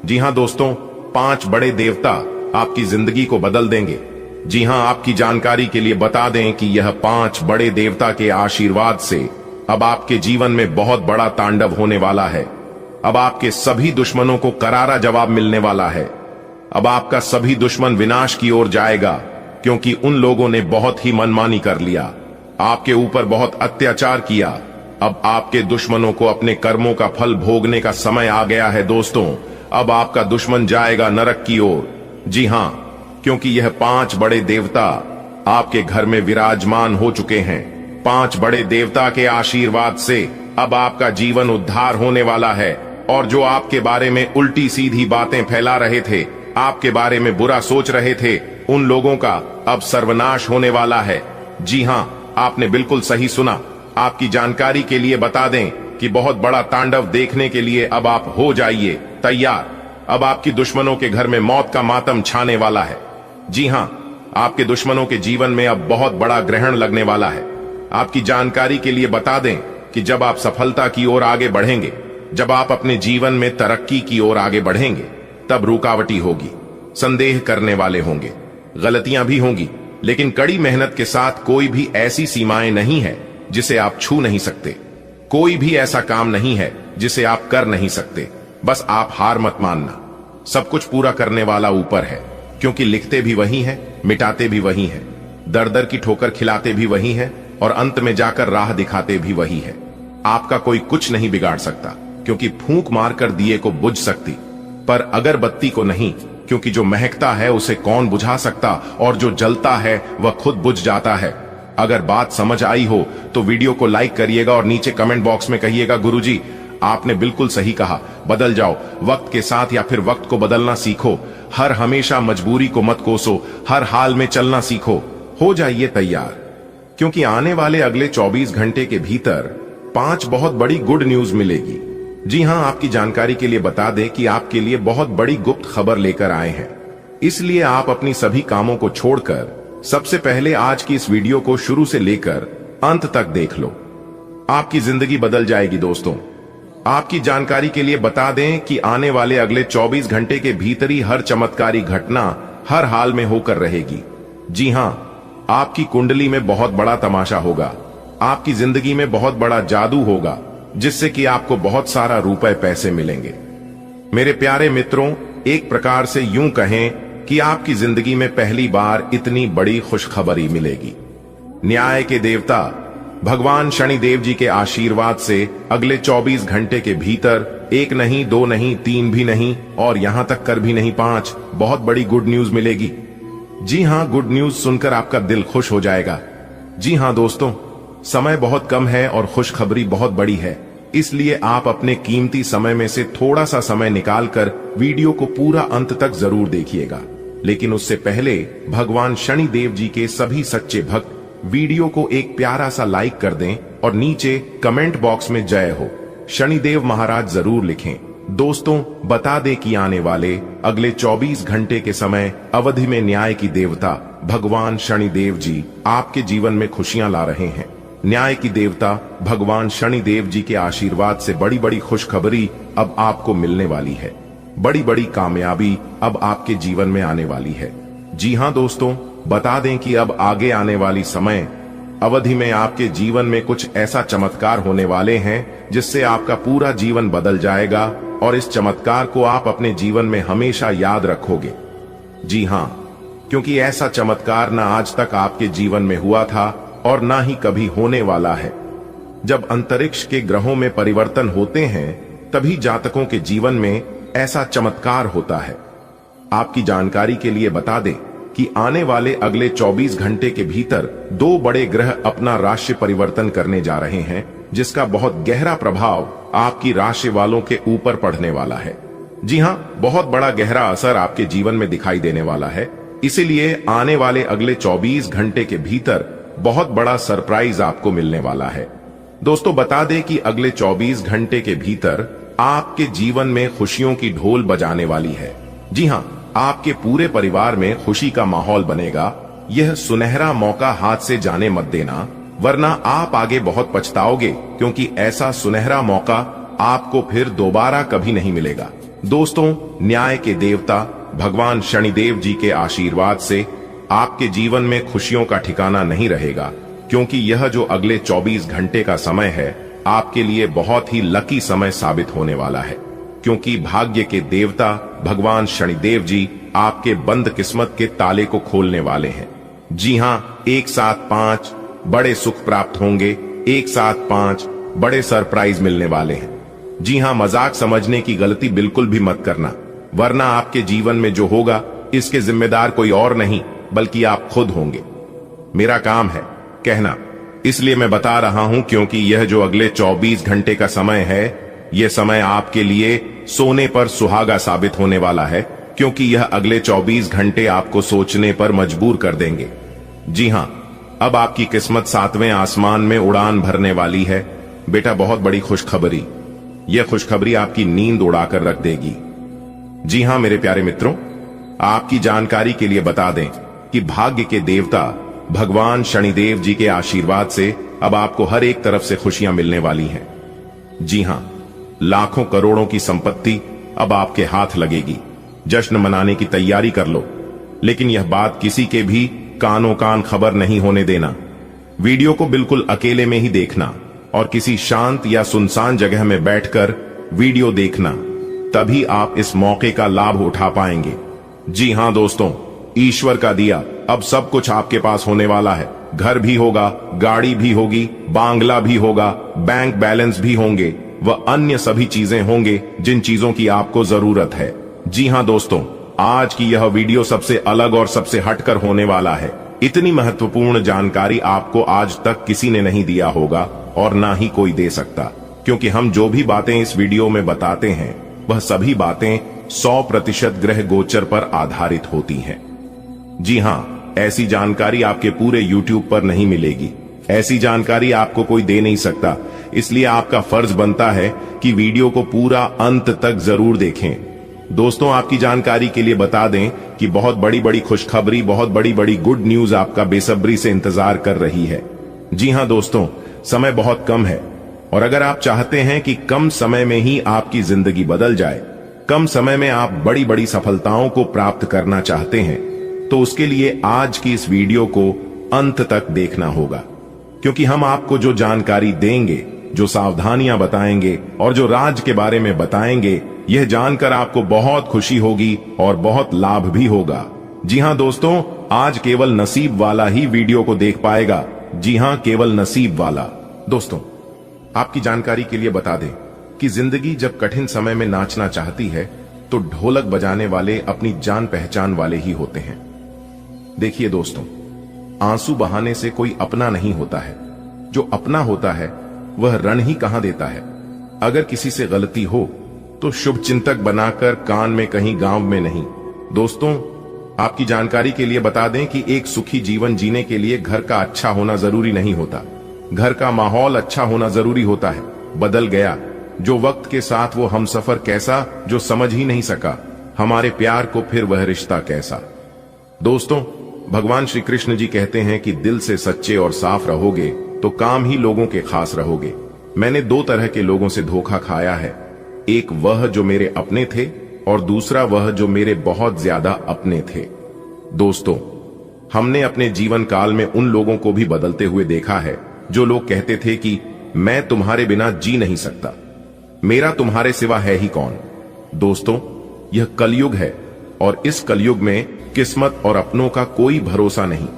जी हां दोस्तों, 5 बड़े देवता आपकी जिंदगी को बदल देंगे। जी हां, आपकी जानकारी के लिए बता दें कि यह 5 बड़े देवता के आशीर्वाद से अब आपके जीवन में बहुत बड़ा तांडव होने वाला है। अब आपके सभी दुश्मनों को करारा जवाब मिलने वाला है। अब आपका सभी दुश्मन विनाश की ओर जाएगा, क्योंकि उन लोगों ने बहुत ही मनमानी कर लिया, आपके ऊपर बहुत अत्याचार किया। अब आपके दुश्मनों को अपने कर्मों का फल भोगने का समय आ गया है। दोस्तों, अब आपका दुश्मन जाएगा नरक की ओर। जी हां, क्योंकि यह 5 बड़े देवता आपके घर में विराजमान हो चुके हैं। 5 बड़े देवता के आशीर्वाद से अब आपका जीवन उद्धार होने वाला है। और जो आपके बारे में उल्टी सीधी बातें फैला रहे थे, आपके बारे में बुरा सोच रहे थे, उन लोगों का अब सर्वनाश होने वाला है। जी हां, आपने बिल्कुल सही सुना। आपकी जानकारी के लिए बता दें कि बहुत बड़ा तांडव देखने के लिए अब आप हो जाइए तैयार। अब आपकी दुश्मनों के घर में मौत का मातम छाने वाला है। जी हां, आपके दुश्मनों के जीवन में अब बहुत बड़ा ग्रहण लगने वाला है। आपकी जानकारी के लिए बता दें कि जब आप सफलता की ओर आगे बढ़ेंगे, जब आप अपने जीवन में तरक्की की ओर आगे बढ़ेंगे, तब रुकावटी होगी, संदेह करने वाले होंगे, गलतियां भी होंगी, लेकिन कड़ी मेहनत के साथ कोई भी ऐसी सीमाएं नहीं है जिसे आप छू नहीं सकते। कोई भी ऐसा काम नहीं है जिसे आप कर नहीं सकते। बस आप हार मत मानना। सब कुछ पूरा करने वाला ऊपर है, क्योंकि लिखते भी वही है, मिटाते भी वही है, दर दर की ठोकर खिलाते भी वही है और अंत में जाकर राह दिखाते भी वही है। आपका कोई कुछ नहीं बिगाड़ सकता, क्योंकि फूंक मारकर दिए को बुझ सकती, पर अगरबत्ती को नहीं, क्योंकि जो महकता है उसे कौन बुझा सकता, और जो जलता है वह खुद बुझ जाता है। अगर बात समझ आई हो तो वीडियो को लाइक करिएगा और नीचे कमेंट बॉक्स में कहिएगा, गुरुजी आपने बिल्कुल सही कहा, बदल जाओ वक्त के साथ, या फिर वक्त को बदलना सीखो। हर हमेशा मजबूरी को मत कोसो, हर हाल में चलना सीखो। हो जाइए तैयार, क्योंकि आने वाले अगले 24 घंटे के भीतर 5 बहुत बड़ी गुड न्यूज मिलेगी। जी हां, आपकी जानकारी के लिए बता दें कि आपके लिए बहुत बड़ी गुप्त खबर लेकर आए हैं। इसलिए आप अपनी सभी कामों को छोड़कर सबसे पहले आज की इस वीडियो को शुरू से लेकर अंत तक देख लो। आपकी जिंदगी बदल जाएगी। दोस्तों, आपकी जानकारी के लिए बता दें कि आने वाले अगले 24 घंटे के भीतर ही हर चमत्कारी घटना हर हाल में होकर रहेगी। जी हां, आपकी कुंडली में बहुत बड़ा तमाशा होगा, आपकी जिंदगी में बहुत बड़ा जादू होगा, जिससे कि आपको बहुत सारा रुपए पैसे मिलेंगे। मेरे प्यारे मित्रों, एक प्रकार से यूं कहें कि आपकी जिंदगी में पहली बार इतनी बड़ी खुशखबरी मिलेगी। न्याय के देवता भगवान शनिदेव जी के आशीर्वाद से अगले 24 घंटे के भीतर एक नहीं, दो नहीं, तीन भी नहीं और यहां तक कर भी नहीं 5 बहुत बड़ी गुड न्यूज मिलेगी। जी हां, गुड न्यूज सुनकर आपका दिल खुश हो जाएगा। जी हां दोस्तों, समय बहुत कम है और खुशखबरी बहुत बड़ी है, इसलिए आप अपने कीमती समय में से थोड़ा सा समय निकालकर वीडियो को पूरा अंत तक जरूर देखिएगा। लेकिन उससे पहले भगवान शनिदेव जी के सभी सच्चे भक्त वीडियो को एक प्यारा सा लाइक कर दें और नीचे कमेंट बॉक्स में जय हो शनिदेव महाराज जरूर लिखें। दोस्तों, बता दें कि आने वाले अगले 24 घंटे के समय अवधि में न्याय की देवता भगवान शनिदेव जी आपके जीवन में खुशियां ला रहे हैं। न्याय की देवता भगवान शनिदेव जी के आशीर्वाद से बड़ी बड़ी खुशखबरी अब आपको मिलने वाली है। बड़ी बड़ी कामयाबी अब आपके जीवन में आने वाली है। जी हां दोस्तों, बता दें कि अब आगे आने वाली समय अवधि में आपके जीवन में कुछ ऐसा चमत्कार होने वाले हैं जिससे आपका पूरा जीवन बदल जाएगा और इस चमत्कार को आप अपने जीवन में हमेशा याद रखोगे। जी हां, क्योंकि ऐसा चमत्कार ना आज तक आपके जीवन में हुआ था और ना ही कभी होने वाला है। जब अंतरिक्ष के ग्रहों में परिवर्तन होते हैं तभी जातकों के जीवन में ऐसा चमत्कार होता है। आपकी जानकारी के लिए बता दें कि आने वाले अगले 24 घंटे के भीतर 2 बड़े ग्रह अपना राशि परिवर्तन करने जा रहे हैं, जिसका बहुत गहरा प्रभाव आपकी राशि वालों के ऊपर पड़ने वाला है। जी हां, बहुत बड़ा गहरा असर आपके जीवन में दिखाई देने वाला है। इसीलिए आने वाले अगले 24 घंटे के भीतर बहुत बड़ा सरप्राइज आपको मिलने वाला है। दोस्तों, बता दें कि अगले 24 घंटे के भीतर आपके जीवन में खुशियों की ढोल बजाने वाली है। जी हां, आपके पूरे परिवार में खुशी का माहौल बनेगा। यह सुनहरा मौका हाथ से जाने मत देना, वरना आप आगे बहुत पछताओगे, क्योंकि ऐसा सुनहरा मौका आपको फिर दोबारा कभी नहीं मिलेगा। दोस्तों, न्याय के देवता भगवान शनिदेव जी के आशीर्वाद से आपके जीवन में खुशियों का ठिकाना नहीं रहेगा, क्योंकि यह जो अगले 24 घंटे का समय है आपके लिए बहुत ही लकी समय साबित होने वाला है, क्योंकि भाग्य के देवता भगवान शनिदेव जी आपके बंद किस्मत के ताले को खोलने वाले हैं। जी हां, एक साथ 5 बड़े सुख प्राप्त होंगे, एक साथ 5 बड़े सरप्राइज मिलने वाले हैं। जी हां, मजाक समझने की गलती बिल्कुल भी मत करना, वरना आपके जीवन में जो होगा इसके जिम्मेदार कोई और नहीं बल्कि आप खुद होंगे। मेरा काम है कहना, इसलिए मैं बता रहा हूं, क्योंकि यह जो अगले 24 घंटे का समय है, यह समय आपके लिए सोने पर सुहागा साबित होने वाला है, क्योंकि यह अगले 24 घंटे आपको सोचने पर मजबूर कर देंगे। जी हां, अब आपकी किस्मत 7वें आसमान में उड़ान भरने वाली है। बेटा, बहुत बड़ी खुशखबरी, यह खुशखबरी आपकी नींद उड़ाकर रख देगी। जी हां मेरे प्यारे मित्रों, आपकी जानकारी के लिए बता दें कि भाग्य के देवता भगवान शनिदेव जी के आशीर्वाद से अब आपको हर एक तरफ से खुशियां मिलने वाली हैं। जी हां, लाखों करोड़ों की संपत्ति अब आपके हाथ लगेगी। जश्न मनाने की तैयारी कर लो, लेकिन यह बात किसी के भी कानों कान खबर नहीं होने देना। वीडियो को बिल्कुल अकेले में ही देखना और किसी शांत या सुनसान जगह में बैठकर वीडियो देखना, तभी आप इस मौके का लाभ उठा पाएंगे। जी हां दोस्तों, ईश्वर का दिया अब सब कुछ आपके पास होने वाला है। घर भी होगा, गाड़ी भी होगी, बांग्ला भी होगा, बैंक बैलेंस भी होंगे, वह अन्य सभी चीजें होंगे जिन चीजों की आपको जरूरत है। जी हां दोस्तों, आज की यह वीडियो सबसे अलग और सबसे हटकर होने वाला है। इतनी महत्वपूर्ण जानकारी आपको आज तक किसी ने नहीं दिया होगा और ना ही कोई दे सकता, क्योंकि हम जो भी बातें इस वीडियो में बताते हैं वह सभी बातें 100% ग्रह गोचर पर आधारित होती हैं। जी हां, ऐसी जानकारी आपके पूरे YouTube पर नहीं मिलेगी। ऐसी जानकारी आपको कोई दे नहीं सकता, इसलिए आपका फर्ज बनता है कि वीडियो को पूरा अंत तक जरूर देखें। दोस्तों, आपकी जानकारी के लिए बता दें कि बहुत बड़ी बड़ी खुशखबरी, बहुत बड़ी बड़ी गुड न्यूज आपका बेसब्री से इंतजार कर रही है। जी हां दोस्तों, समय बहुत कम है और अगर आप चाहते हैं कि कम समय में ही आपकी जिंदगी बदल जाए, कम समय में आप बड़ी बड़ी सफलताओं को प्राप्त करना चाहते हैं, तो उसके लिए आज की इस वीडियो को अंत तक देखना होगा, क्योंकि हम आपको जो जानकारी देंगे, जो सावधानियां बताएंगे और जो राज के बारे में बताएंगे, यह जानकर आपको बहुत खुशी होगी और बहुत लाभ भी होगा। जी हां दोस्तों, आज केवल नसीब वाला ही वीडियो को देख पाएगा। जी हां, केवल नसीब वाला। दोस्तों, आपकी जानकारी के लिए बता दें कि जिंदगी जब कठिन समय में नाचना चाहती है तो ढोलक बजाने वाले अपनी जान पहचान वाले ही होते हैं। देखिए दोस्तों, आंसू बहाने से कोई अपना नहीं होता है। जो अपना होता है वह रण ही कहां देता है। अगर किसी से गलती हो तो शुभ चिंतक बनाकर कान में कहीं, गांव में नहीं। दोस्तों, आपकी जानकारी के लिए बता दें कि एक सुखी जीवन जीने के लिए घर का अच्छा होना जरूरी नहीं होता, घर का माहौल अच्छा होना जरूरी होता है। बदल गया जो वक्त के साथ वो हमसफर कैसा, जो समझ ही नहीं सका हमारे प्यार को, फिर वह रिश्ता कैसा। दोस्तों, भगवान श्री कृष्ण जी कहते हैं कि दिल से सच्चे और साफ रहोगे तो काम ही लोगों के खास रहोगे। मैंने दो तरह के लोगों से धोखा खाया है, एक वह जो मेरे अपने थे और दूसरा वह जो मेरे बहुत ज्यादा अपने थे। दोस्तों, हमने अपने जीवन काल में उन लोगों को भी बदलते हुए देखा है जो लोग कहते थे कि मैं तुम्हारे बिना जी नहीं सकता, मेरा तुम्हारे सिवा है ही कौन। दोस्तों, यह कलयुग है और इस कलयुग में किस्मत और अपनों का कोई भरोसा नहीं।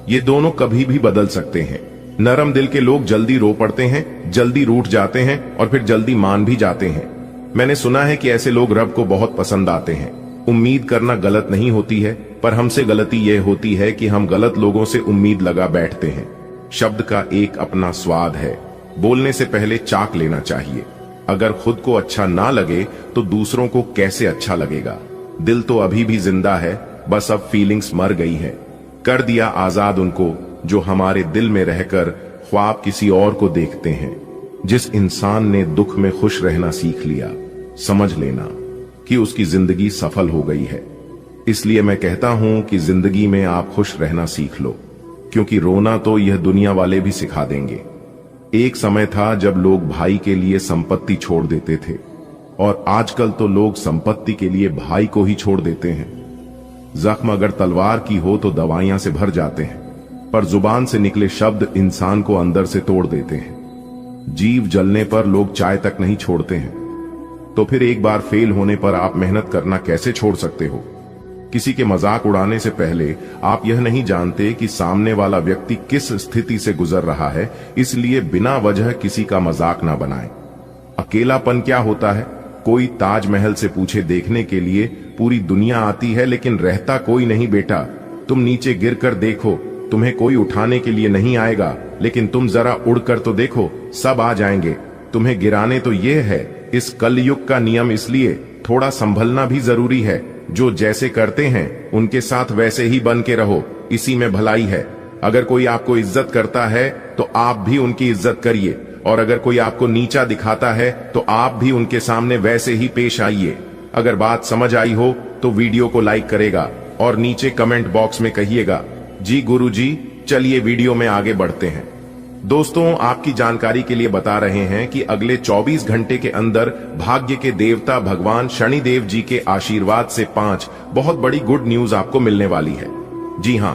ये दोनों कभी भी बदल सकते हैं। नरम दिल के लोग जल्दी रो पड़ते हैं, जल्दी रूठ जाते हैं और फिर जल्दी मान भी जाते हैं। मैंने सुना है कि ऐसे लोग रब को बहुत पसंद आते हैं। उम्मीद करना गलत नहीं होती है, पर हमसे गलती यह होती है कि हम गलत लोगों से उम्मीद लगा बैठते हैं। शब्द का एक अपना स्वाद है, बोलने से पहले चाख लेना चाहिए। अगर खुद को अच्छा ना लगे तो दूसरों को कैसे अच्छा लगेगा। दिल तो अभी भी जिंदा है, बस अब फीलिंग्स मर गई है। कर दिया आजाद उनको जो हमारे दिल में रहकर ख्वाब किसी और को देखते हैं। जिस इंसान ने दुख में खुश रहना सीख लिया, समझ लेना कि उसकी जिंदगी सफल हो गई है। इसलिए मैं कहता हूं कि जिंदगी में आप खुश रहना सीख लो, क्योंकि रोना तो यह दुनिया वाले भी सिखा देंगे। एक समय था जब लोग भाई के लिए संपत्ति छोड़ देते थे और आजकल तो लोग संपत्ति के लिए भाई को ही छोड़ देते हैं। जख्म अगर तलवार की हो तो दवाइयां से भर जाते हैं, पर जुबान से निकले शब्द इंसान को अंदर से तोड़ देते हैं। जीव जलने पर लोग चाय तक नहीं छोड़ते हैं, तो फिर एक बार फेल होने पर आप मेहनत करना कैसे छोड़ सकते हो। किसी के मजाक उड़ाने से पहले आप यह नहीं जानते कि सामने वाला व्यक्ति किस स्थिति से गुजर रहा है, इसलिए बिना वजह किसी का मजाक ना बनाएं। अकेलापन क्या होता है? कोई ताजमहल से पूछे देखने के लिए पूरी दुनिया आती है, लेकिन रहता कोई नहीं बेटा। तुम नीचे गिरकर देखो, तुम्हें कोई उठाने के लिए नहीं आएगा, लेकिन तुम जरा उड़कर तो देखो, सब आ जाएंगे तुम्हें गिराने। तो ये है इस कलयुग का नियम, इसलिए थोड़ा संभलना भी जरूरी है। जो जैसे करते हैं उनके साथ वैसे ही बन के रहो, इसी में भलाई है। अगर कोई आपको इज्जत करता है तो आप भी उनकी इज्जत करिए, और अगर कोई आपको नीचा दिखाता है तो आप भी उनके सामने वैसे ही पेश आइए। अगर बात समझ आई हो तो वीडियो को लाइक करेगा और नीचे कमेंट बॉक्स में कहिएगा जी गुरुजी। चलिए वीडियो में आगे बढ़ते हैं। दोस्तों, आपकी जानकारी के लिए बता रहे हैं कि अगले 24 घंटे के अंदर भाग्य के देवता भगवान शनिदेव जी के आशीर्वाद से 5 बहुत बड़ी गुड न्यूज आपको मिलने वाली है। जी हां,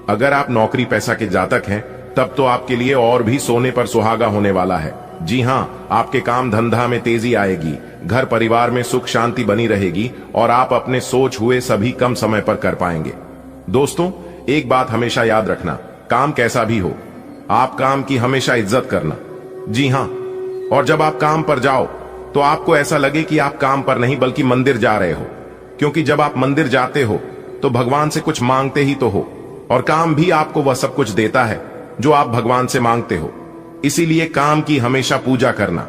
अगर आप नौकरी पैसा के जातक हैं तब तो आपके लिए और भी सोने पर सुहागा होने वाला है। जी हां, आपके काम धंधा में तेजी आएगी, घर परिवार में सुख शांति बनी रहेगी और आप अपने सोच हुए सभी कम समय पर कर पाएंगे। दोस्तों, एक बात हमेशा याद रखना, काम कैसा भी हो, आप काम की हमेशा इज्जत करना। जी हां, और जब आप काम पर जाओ तो आपको ऐसा लगे कि आप काम पर नहीं बल्कि मंदिर जा रहे हो, क्योंकि जब आप मंदिर जाते हो तो भगवान से कुछ मांगते ही तो हो, और काम भी आपको वह सब कुछ देता है जो आप भगवान से मांगते हो। इसीलिए काम की हमेशा पूजा करना।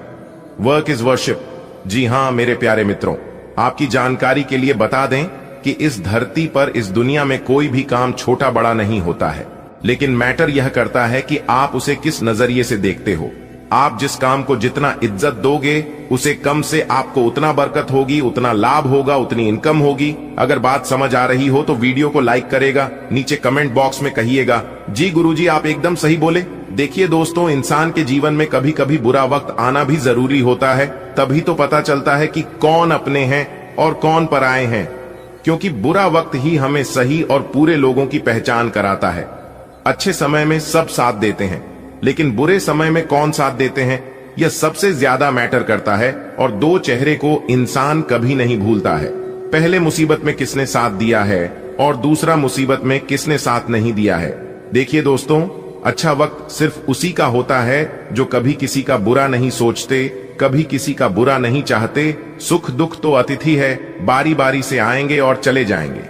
Work is worship. जी हां मेरे प्यारे मित्रों, आपकी जानकारी के लिए बता दें कि इस धरती पर, इस दुनिया में कोई भी काम छोटा बड़ा नहीं होता है, लेकिन मैटर यह करता है कि आप उसे किस नजरिए से देखते हो। आप जिस काम को जितना इज्जत दोगे उसे कम से आपको उतना बरकत होगी, उतना लाभ होगा, उतनी इनकम होगी। अगर बात समझ आ रही हो तो वीडियो को लाइक करेगा, नीचे कमेंट बॉक्स में कहिएगा जी गुरुजी आप एकदम सही बोले। देखिए दोस्तों, इंसान के जीवन में कभी कभी बुरा वक्त आना भी जरूरी होता है, तभी तो पता चलता है कि कौन अपने हैं और कौन पराए हैं, क्योंकि बुरा वक्त ही हमें सही और पूरे लोगों की पहचान कराता है। अच्छे समय में सब साथ देते हैं, लेकिन बुरे समय में कौन साथ देते हैं यह सबसे ज्यादा मैटर करता है, और दो चेहरे को इंसान कभी नहीं भूलता है। पहले मुसीबत में किसने साथ दिया है और दूसरा मुसीबत में किसने साथ नहीं दिया है। देखिए दोस्तों, अच्छा वक्त सिर्फ उसी का होता है जो कभी किसी का बुरा नहीं सोचते, कभी किसी का बुरा नहीं चाहते। सुख दुख तो अतिथि है, बारी बारी से आएंगे और चले जाएंगे।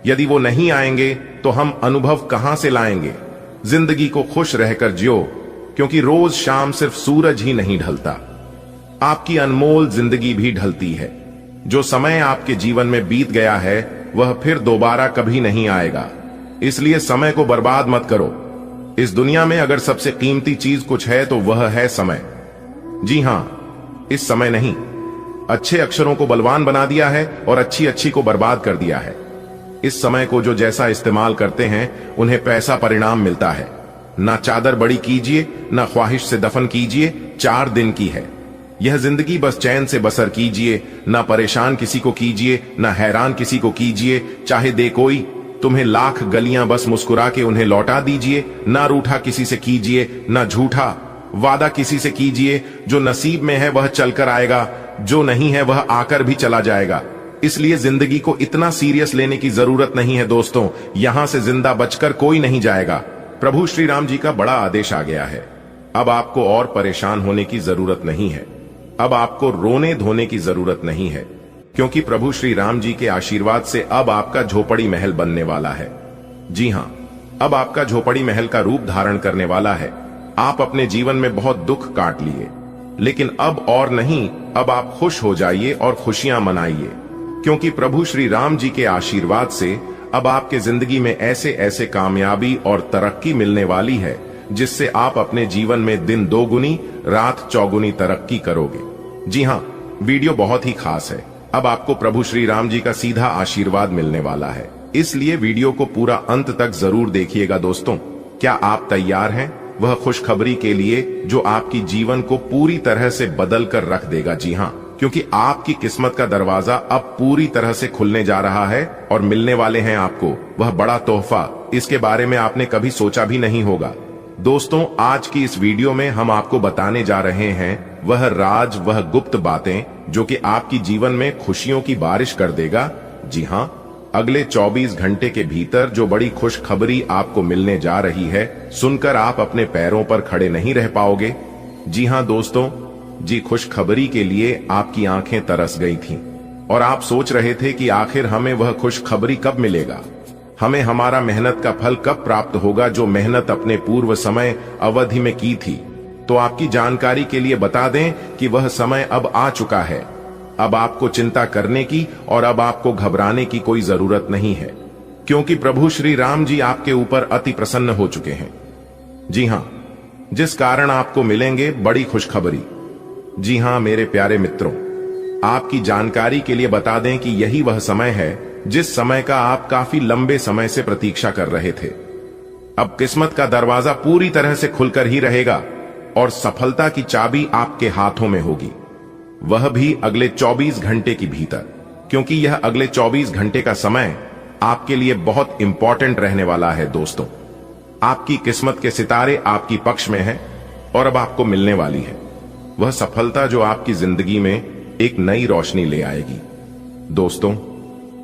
यदि वो नहीं आएंगे तो हम अनुभव कहां से लाएंगे। जिंदगी को खुश रहकर जियो, क्योंकि रोज शाम सिर्फ सूरज ही नहीं ढलता, आपकी अनमोल जिंदगी भी ढलती है। जो समय आपके जीवन में बीत गया है वह फिर दोबारा कभी नहीं आएगा, इसलिए समय को बर्बाद मत करो। इस दुनिया में अगर सबसे कीमती चीज कुछ है तो वह है समय। जी हां, इस समय नहीं, अच्छे अक्षरों को बलवान बना दिया है और अच्छी अच्छी को बर्बाद कर दिया है। इस समय को जो जैसा इस्तेमाल करते हैं उन्हें पैसा परिणाम मिलता है। ना चादर बड़ी कीजिए, ना ख्वाहिश से दफन कीजिए, 4 दिन की है यह जिंदगी, बस चैन से बसर कीजिए। ना परेशान किसी को कीजिए, ना हैरान किसी को कीजिए, चाहे दे कोई तुम्हें लाख गलियां, बस मुस्कुरा के उन्हें लौटा दीजिए। ना रूठा किसी से कीजिए, ना झूठा वादा किसी से कीजिए। जो नसीब में है वह चलकर आएगा, जो नहीं है वह आकर भी चला जाएगा। इसलिए जिंदगी को इतना सीरियस लेने की जरूरत नहीं है दोस्तों। यहां से जिंदा बचकर कोई नहीं जाएगा। प्रभु श्री राम जी का बड़ा आदेश आ गया है। अब आपको और परेशान होने की जरूरत नहीं है, अब आपको रोने धोने की जरूरत नहीं है, क्योंकि प्रभु श्री राम जी के आशीर्वाद से अब आपका झोपड़ी महल बनने वाला है। जी हां, अब आपका झोपड़ी महल का रूप धारण करने वाला है। आप अपने जीवन में बहुत दुख काट लिए, लेकिन अब और नहीं, अब आप खुश हो जाइए और खुशियां मनाइए, क्योंकि प्रभु श्री राम जी के आशीर्वाद से अब आपके जिंदगी में ऐसे ऐसे कामयाबी और तरक्की मिलने वाली है जिससे आप अपने जीवन में दिन 2 गुनी रात 4 गुनी तरक्की करोगे। जी हां, वीडियो बहुत ही खास है। अब आपको प्रभु श्री राम जी का सीधा आशीर्वाद मिलने वाला है, इसलिए वीडियो को पूरा अंत तक जरूर देखिएगा दोस्तों। क्या आप तैयार हैं वह खुशखबरी के लिए जो आपकी जीवन को पूरी तरह से बदल कर रख देगा? जी हां, क्योंकि आपकी किस्मत का दरवाजा अब पूरी तरह से खुलने जा रहा है और मिलने वाले हैं आपको वह बड़ा तोहफा। इसके बारे में आपने कभी सोचा भी नहीं होगा। दोस्तों, आज की इस वीडियो में हम आपको बताने जा रहे हैं वह राज, वह गुप्त बातें जो कि आपकी जीवन में खुशियों की बारिश कर देगा। जी हां, अगले 24 घंटे के भीतर जो बड़ी खुशखबरी आपको मिलने जा रही है, सुनकर आप अपने पैरों पर खड़े नहीं रह पाओगे। जी हां दोस्तों, जी खुशखबरी के लिए आपकी आंखें तरस गई थीं और आप सोच रहे थे कि आखिर हमें वह खुशखबरी कब मिलेगा, हमें हमारा मेहनत का फल कब प्राप्त होगा, जो मेहनत अपने पूर्व समय अवधि में की थी। तो आपकी जानकारी के लिए बता दें कि वह समय अब आ चुका है। अब आपको चिंता करने की और अब आपको घबराने की कोई जरूरत नहीं है, क्योंकि प्रभु श्री राम जी आपके ऊपर अति प्रसन्न हो चुके हैं। जी हां, जिस कारण आपको मिलेंगे बड़ी खुशखबरी। जी हां मेरे प्यारे मित्रों, आपकी जानकारी के लिए बता दें कि यही वह समय है जिस समय का आप काफी लंबे समय से प्रतीक्षा कर रहे थे। अब किस्मत का दरवाजा पूरी तरह से खुलकर ही रहेगा और सफलता की चाबी आपके हाथों में होगी, वह भी अगले 24 घंटे के भीतर, क्योंकि यह अगले 24 घंटे का समय आपके लिए बहुत इंपॉर्टेंट रहने वाला है। दोस्तों, आपकी किस्मत के सितारे आपकी पक्ष में हैं और अब आपको मिलने वाली है वह सफलता जो आपकी जिंदगी में एक नई रोशनी ले आएगी। दोस्तों,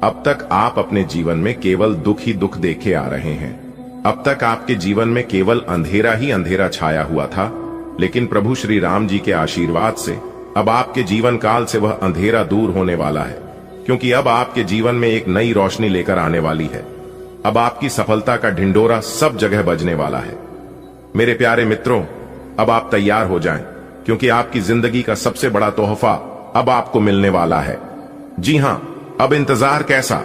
अब तक आप अपने जीवन में केवल दुख ही दुख देखे आ रहे हैं। अब तक आपके जीवन में केवल अंधेरा ही अंधेरा छाया हुआ था, लेकिन प्रभु श्री राम जी के आशीर्वाद से अब आपके जीवन काल से वह अंधेरा दूर होने वाला है, क्योंकि अब आपके जीवन में एक नई रोशनी लेकर आने वाली है। अब आपकी सफलता का ढिंडोरा सब जगह बजने वाला है। मेरे प्यारे मित्रों, अब आप तैयार हो जाएं, क्योंकि आपकी जिंदगी का सबसे बड़ा तोहफा अब आपको मिलने वाला है। जी हां, अब इंतजार कैसा,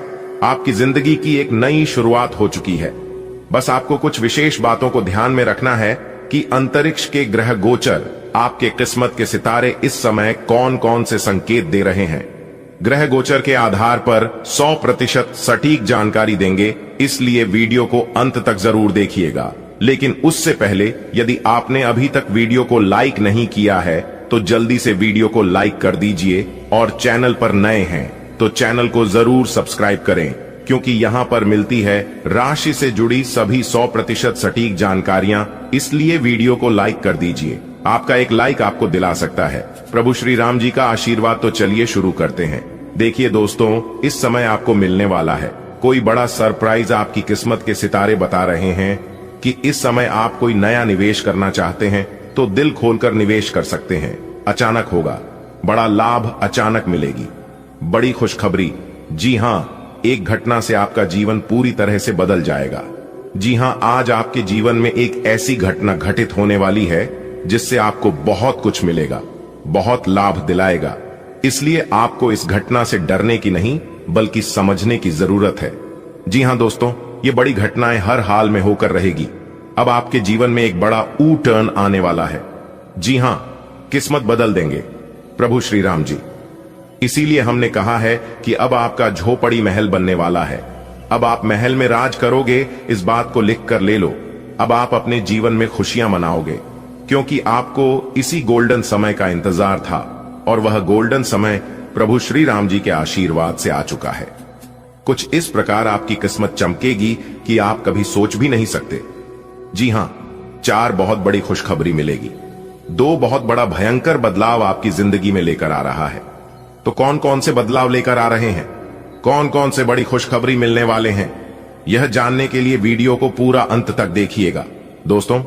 आपकी जिंदगी की एक नई शुरुआत हो चुकी है। बस आपको कुछ विशेष बातों को ध्यान में रखना है कि अंतरिक्ष के ग्रह गोचर आपके किस्मत के सितारे इस समय कौन कौन से संकेत दे रहे हैं। ग्रह गोचर के आधार पर 100% सटीक जानकारी देंगे, इसलिए वीडियो को अंत तक जरूर देखिएगा। लेकिन उससे पहले यदि आपने अभी तक वीडियो को लाइक नहीं किया है तो जल्दी से वीडियो को लाइक कर दीजिए और चैनल पर नए हैं तो चैनल को जरूर सब्सक्राइब करें, क्योंकि यहां पर मिलती है राशि से जुड़ी सभी 100% सटीक जानकारियां। इसलिए वीडियो को लाइक कर दीजिए, आपका एक लाइक आपको दिला सकता है प्रभु श्री राम जी का आशीर्वाद। तो चलिए शुरू करते हैं। देखिए दोस्तों, इस समय आपको मिलने वाला है कोई बड़ा सरप्राइज, आपकी किस्मत के सितारे बता रहे हैं कि इस समय आप कोई नया निवेश करना चाहते हैं तो दिल खोलकर निवेश कर सकते हैं। अचानक होगा, बड़ा लाभ अचानक मिलेगी, बड़ी खुशखबरी। जी हां, एक घटना से आपका जीवन पूरी तरह से बदल जाएगा। जी हां, आज आपके जीवन में एक ऐसी घटना घटित होने वाली है जिससे आपको बहुत कुछ मिलेगा, बहुत लाभ दिलाएगा। इसलिए आपको इस घटना से डरने की नहीं बल्कि समझने की जरूरत है। जी हां दोस्तों, ये बड़ी घटनाएं हर हाल में होकर रहेगी। अब आपके जीवन में एक बड़ा U टर्न आने वाला है। जी हां, किस्मत बदल देंगे प्रभु श्री राम जी। इसीलिए हमने कहा है कि अब आपका झोपड़ी महल बनने वाला है। अब आप महल में राज करोगे, इस बात को लिख कर ले लो। अब आप अपने जीवन में खुशियां मनाओगे, क्योंकि आपको इसी गोल्डन समय का इंतजार था और वह गोल्डन समय प्रभु श्री राम जी के आशीर्वाद से आ चुका है। कुछ इस प्रकार आपकी किस्मत चमकेगी कि आप कभी सोच भी नहीं सकते। जी हां, 4 बहुत बड़ी खुशखबरी मिलेगी। 2 बहुत बड़ा भयंकर बदलाव आपकी जिंदगी में लेकर आ रहा है। तो कौन कौन से बदलाव लेकर आ रहे हैं, कौन कौन से बड़ी खुशखबरी मिलने वाले हैं, यह जानने के लिए वीडियो को पूरा अंत तक देखिएगा। दोस्तों,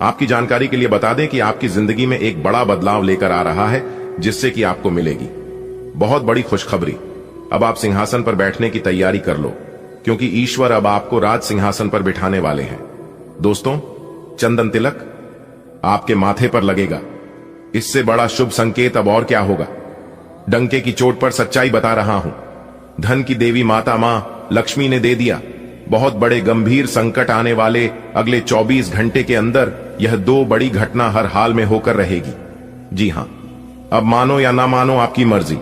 आपकी जानकारी के लिए बता दें कि आपकी जिंदगी में एक बड़ा बदलाव लेकर आ रहा है जिससे कि आपको मिलेगी बहुत बड़ी खुशखबरी। अब आप सिंहासन पर बैठने की तैयारी कर लो, क्योंकि ईश्वर अब आपको राज सिंहासन पर बिठाने वाले हैं। दोस्तों, चंदन तिलक आपके माथे पर लगेगा। इससे बड़ा शुभ संकेत अब और क्या होगा। डंके की चोट पर सच्चाई बता रहा हूं। धन की देवी माता मां लक्ष्मी ने दे दिया। बहुत बड़े गंभीर संकट आने वाले अगले 24 घंटे के अंदर यह 2 बड़ी घटना हर हाल में होकर रहेगी। जी हां, अब मानो या ना मानो आपकी मर्जी।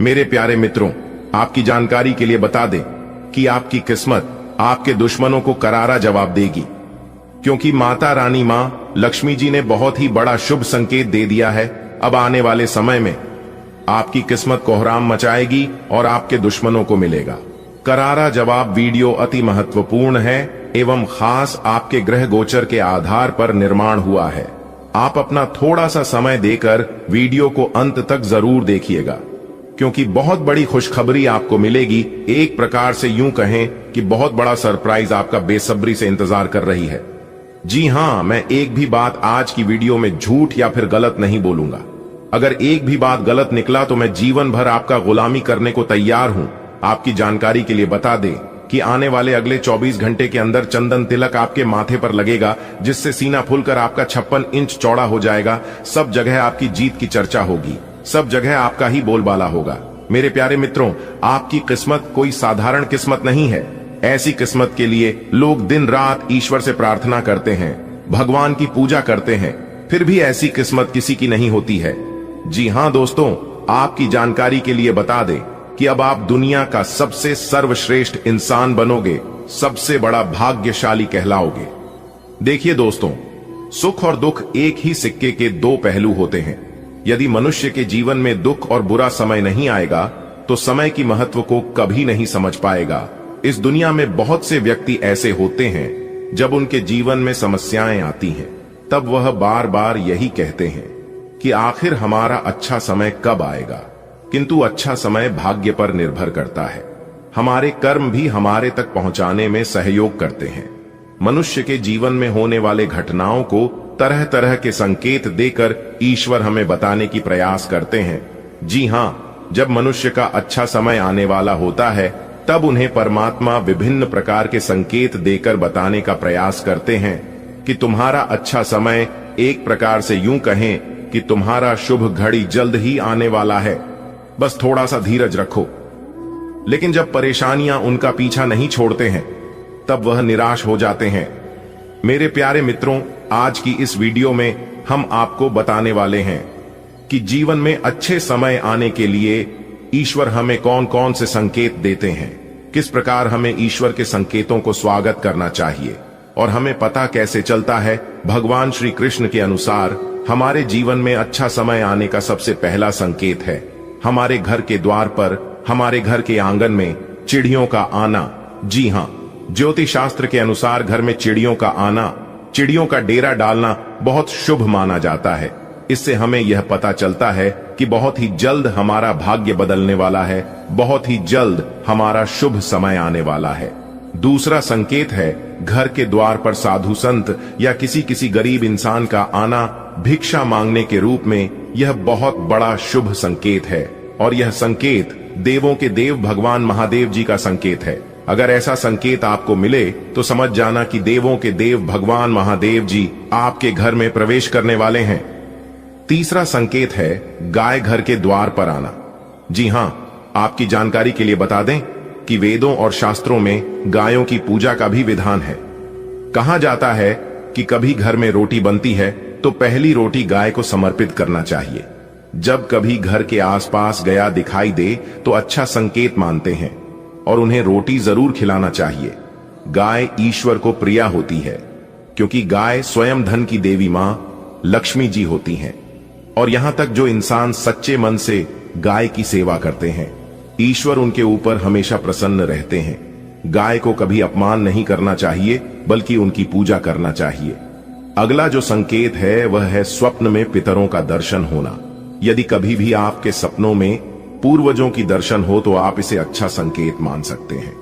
मेरे प्यारे मित्रों, आपकी जानकारी के लिए बता दें कि आपकी किस्मत आपके दुश्मनों को करारा जवाब देगी, क्योंकि माता रानी मां लक्ष्मी जी ने बहुत ही बड़ा शुभ संकेत दे दिया है। अब आने वाले समय में आपकी किस्मत कोहराम मचाएगी और आपके दुश्मनों को मिलेगा करारा जवाब। वीडियो अति महत्वपूर्ण है एवं खास आपके ग्रह गोचर के आधार पर निर्माण हुआ है। आप अपना थोड़ा सा समय देकर वीडियो को अंत तक जरूर देखिएगा, क्योंकि बहुत बड़ी खुशखबरी आपको मिलेगी। एक प्रकार से यूं कहें कि बहुत बड़ा सरप्राइज आपका बेसब्री से इंतजार कर रही है। जी हां, मैं एक भी बात आज की वीडियो में झूठ या फिर गलत नहीं बोलूंगा। अगर एक भी बात गलत निकला तो मैं जीवन भर आपका गुलामी करने को तैयार हूं। आपकी जानकारी के लिए बता दें कि आने वाले अगले 24 घंटे के अंदर चंदन तिलक आपके माथे पर लगेगा, जिससे सीना फूलकर आपका 56 इंच चौड़ा हो जाएगा। सब जगह आपकी जीत की चर्चा होगी, सब जगह आपका ही बोलबाला होगा। मेरे प्यारे मित्रों, आपकी किस्मत कोई साधारण किस्मत नहीं है। ऐसी किस्मत के लिए लोग दिन रात ईश्वर से प्रार्थना करते हैं, भगवान की पूजा करते हैं, फिर भी ऐसी किस्मत किसी की नहीं होती है। जी हां दोस्तों, आपकी जानकारी के लिए बता दें कि अब आप दुनिया का सबसे सर्वश्रेष्ठ इंसान बनोगे, सबसे बड़ा भाग्यशाली कहलाओगे। देखिए दोस्तों, सुख और दुख एक ही सिक्के के 2 पहलू होते हैं। यदि मनुष्य के जीवन में दुख और बुरा समय नहीं आएगा तो समय की महत्व को कभी नहीं समझ पाएगा। इस दुनिया में बहुत से व्यक्ति ऐसे होते हैं, जब उनके जीवन में समस्याएं आती हैं तब वह बार बार यही कहते हैं कि आखिर हमारा अच्छा समय कब आएगा। किंतु अच्छा समय भाग्य पर निर्भर करता है। हमारे कर्म भी हमारे तक पहुंचाने में सहयोग करते हैं। मनुष्य के जीवन में होने वाले घटनाओं को तरह तरह के संकेत देकर ईश्वर हमें बताने की प्रयास करते हैं। जी हां, जब मनुष्य का अच्छा समय आने वाला होता है तब उन्हें परमात्मा विभिन्न प्रकार के संकेत देकर बताने का प्रयास करते हैं कि तुम्हारा अच्छा समय, एक प्रकार से यूं कहें कि तुम्हारा शुभ घड़ी जल्द ही आने वाला है, बस थोड़ा सा धीरज रखो। लेकिन जब परेशानियां उनका पीछा नहीं छोड़ते हैं तब वह निराश हो जाते हैं। मेरे प्यारे मित्रों, आज की इस वीडियो में हम आपको बताने वाले हैं कि जीवन में अच्छे समय आने के लिए ईश्वर हमें कौन कौन से संकेत देते हैं, किस प्रकार हमें ईश्वर के संकेतों को स्वागत करना चाहिए और हमें पता कैसे चलता है। भगवान श्री कृष्ण के अनुसार हमारे जीवन में अच्छा समय आने का सबसे पहला संकेत है हमारे घर के द्वार पर, हमारे घर के आंगन में चिड़ियों का आना। जी हां, ज्योतिष शास्त्र के अनुसार घर में चिड़ियों का आना, चिड़ियों का डेरा डालना बहुत शुभ माना जाता है। इससे हमें यह पता चलता है कि बहुत ही जल्द हमारा भाग्य बदलने वाला है, बहुत ही जल्द हमारा शुभ समय आने वाला है। दूसरा संकेत है घर के द्वार पर साधु संत या किसी किसी गरीब इंसान का आना भिक्षा मांगने के रूप में। यह बहुत बड़ा शुभ संकेत है और यह संकेत देवों के देव भगवान महादेव जी का संकेत है। अगर ऐसा संकेत आपको मिले तो समझ जाना कि देवों के देव भगवान महादेव जी आपके घर में प्रवेश करने वाले हैं। तीसरा संकेत है गाय घर के द्वार पर आना। जी हां, आपकी जानकारी के लिए बता दें कि वेदों और शास्त्रों में गायों की पूजा का भी विधान है। कहा जाता है कि कभी घर में रोटी बनती है तो पहली रोटी गाय को समर्पित करना चाहिए। जब कभी घर के आसपास गया दिखाई दे तो अच्छा संकेत मानते हैं और उन्हें रोटी जरूर खिलाना चाहिए। गाय ईश्वर को प्रिया होती है क्योंकि गाय स्वयं धन की देवी मां लक्ष्मी जी होती हैं। और यहां तक जो इंसान सच्चे मन से गाय की सेवा करते हैं, ईश्वर उनके ऊपर हमेशा प्रसन्न रहते हैं। गाय को कभी अपमान नहीं करना चाहिए बल्कि उनकी पूजा करना चाहिए। अगला जो संकेत है वह है स्वप्न में पितरों का दर्शन होना। यदि कभी भी आपके सपनों में पूर्वजों की दर्शन हो तो आप इसे अच्छा संकेत मान सकते हैं।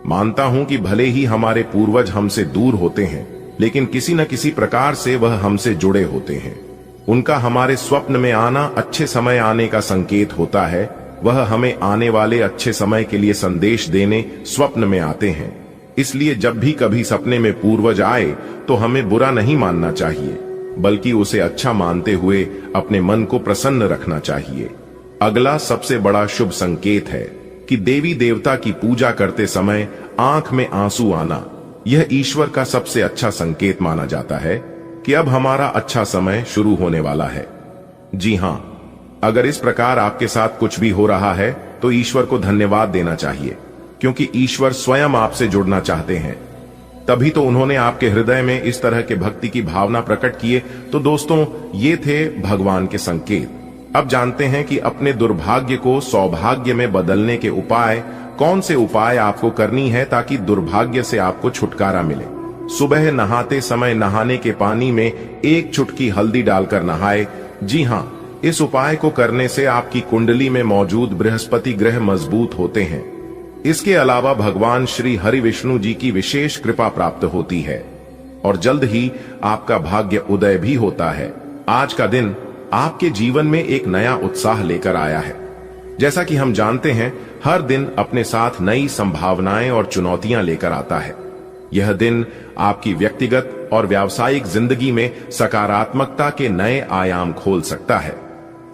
मानता हूं कि भले ही हमारे पूर्वज हमसे दूर होते हैं, लेकिन किसी न किसी प्रकार से वह हमसे जुड़े होते हैं। उनका हमारे स्वप्न में आना अच्छे समय आने का संकेत होता है। वह हमें आने वाले अच्छे समय के लिए संदेश देने स्वप्न में आते हैं। इसलिए जब भी कभी सपने में पूर्वज आए तो हमें बुरा नहीं मानना चाहिए, बल्कि उसे अच्छा मानते हुए अपने मन को प्रसन्न रखना चाहिए। अगला सबसे बड़ा शुभ संकेत है कि देवी देवता की पूजा करते समय आंख में आंसू आना। यह ईश्वर का सबसे अच्छा संकेत माना जाता है कि अब हमारा अच्छा समय शुरू होने वाला है। जी हां, अगर इस प्रकार आपके साथ कुछ भी हो रहा है तो ईश्वर को धन्यवाद देना चाहिए, क्योंकि ईश्वर स्वयं आपसे जुड़ना चाहते हैं। तभी तो उन्होंने आपके हृदय में इस तरह के भक्ति की भावना प्रकट किए। तो दोस्तों, ये थे भगवान के संकेत। अब जानते हैं कि अपने दुर्भाग्य को सौभाग्य में बदलने के उपाय कौन से उपाय आपको करनी है ताकि दुर्भाग्य से आपको छुटकारा मिले। सुबह नहाते समय नहाने के पानी में 1 चुटकी हल्दी डालकर नहाए। जी हां, इस उपाय को करने से आपकी कुंडली में मौजूद बृहस्पति ग्रह मजबूत होते हैं। इसके अलावा भगवान श्री हरि विष्णु जी की विशेष कृपा प्राप्त होती है और जल्द ही आपका भाग्य उदय भी होता है। आज का दिन आपके जीवन में एक नया उत्साह लेकर आया है। जैसा कि हम जानते हैं, हर दिन अपने साथ नई संभावनाएं और चुनौतियां लेकर आता है। यह दिन आपकी व्यक्तिगत और व्यावसायिक जिंदगी में सकारात्मकता के नए आयाम खोल सकता है।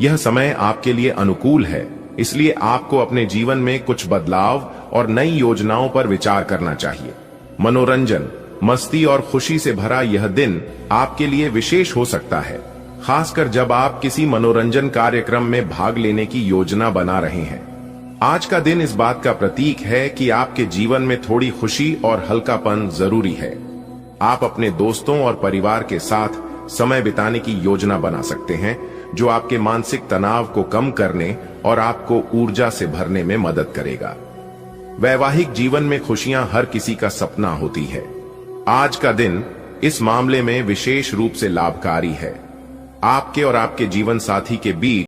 यह समय आपके लिए अनुकूल है, इसलिए आपको अपने जीवन में कुछ बदलाव और नई योजनाओं पर विचार करना चाहिए। मनोरंजन, मस्ती और खुशी से भरा यह दिन आपके लिए विशेष हो सकता है, खासकर जब आप किसी मनोरंजन कार्यक्रम में भाग लेने की योजना बना रहे हैं। आज का दिन इस बात का प्रतीक है कि आपके जीवन में थोड़ी खुशी और हल्कापन जरूरी है। आप अपने दोस्तों और परिवार के साथ समय बिताने की योजना बना सकते हैं, जो आपके मानसिक तनाव को कम करने और आपको ऊर्जा से भरने में मदद करेगा। वैवाहिक जीवन में खुशियां हर किसी का सपना होती है। आज का दिन इस मामले में विशेष रूप से लाभकारी है। आपके और आपके जीवन साथी के बीच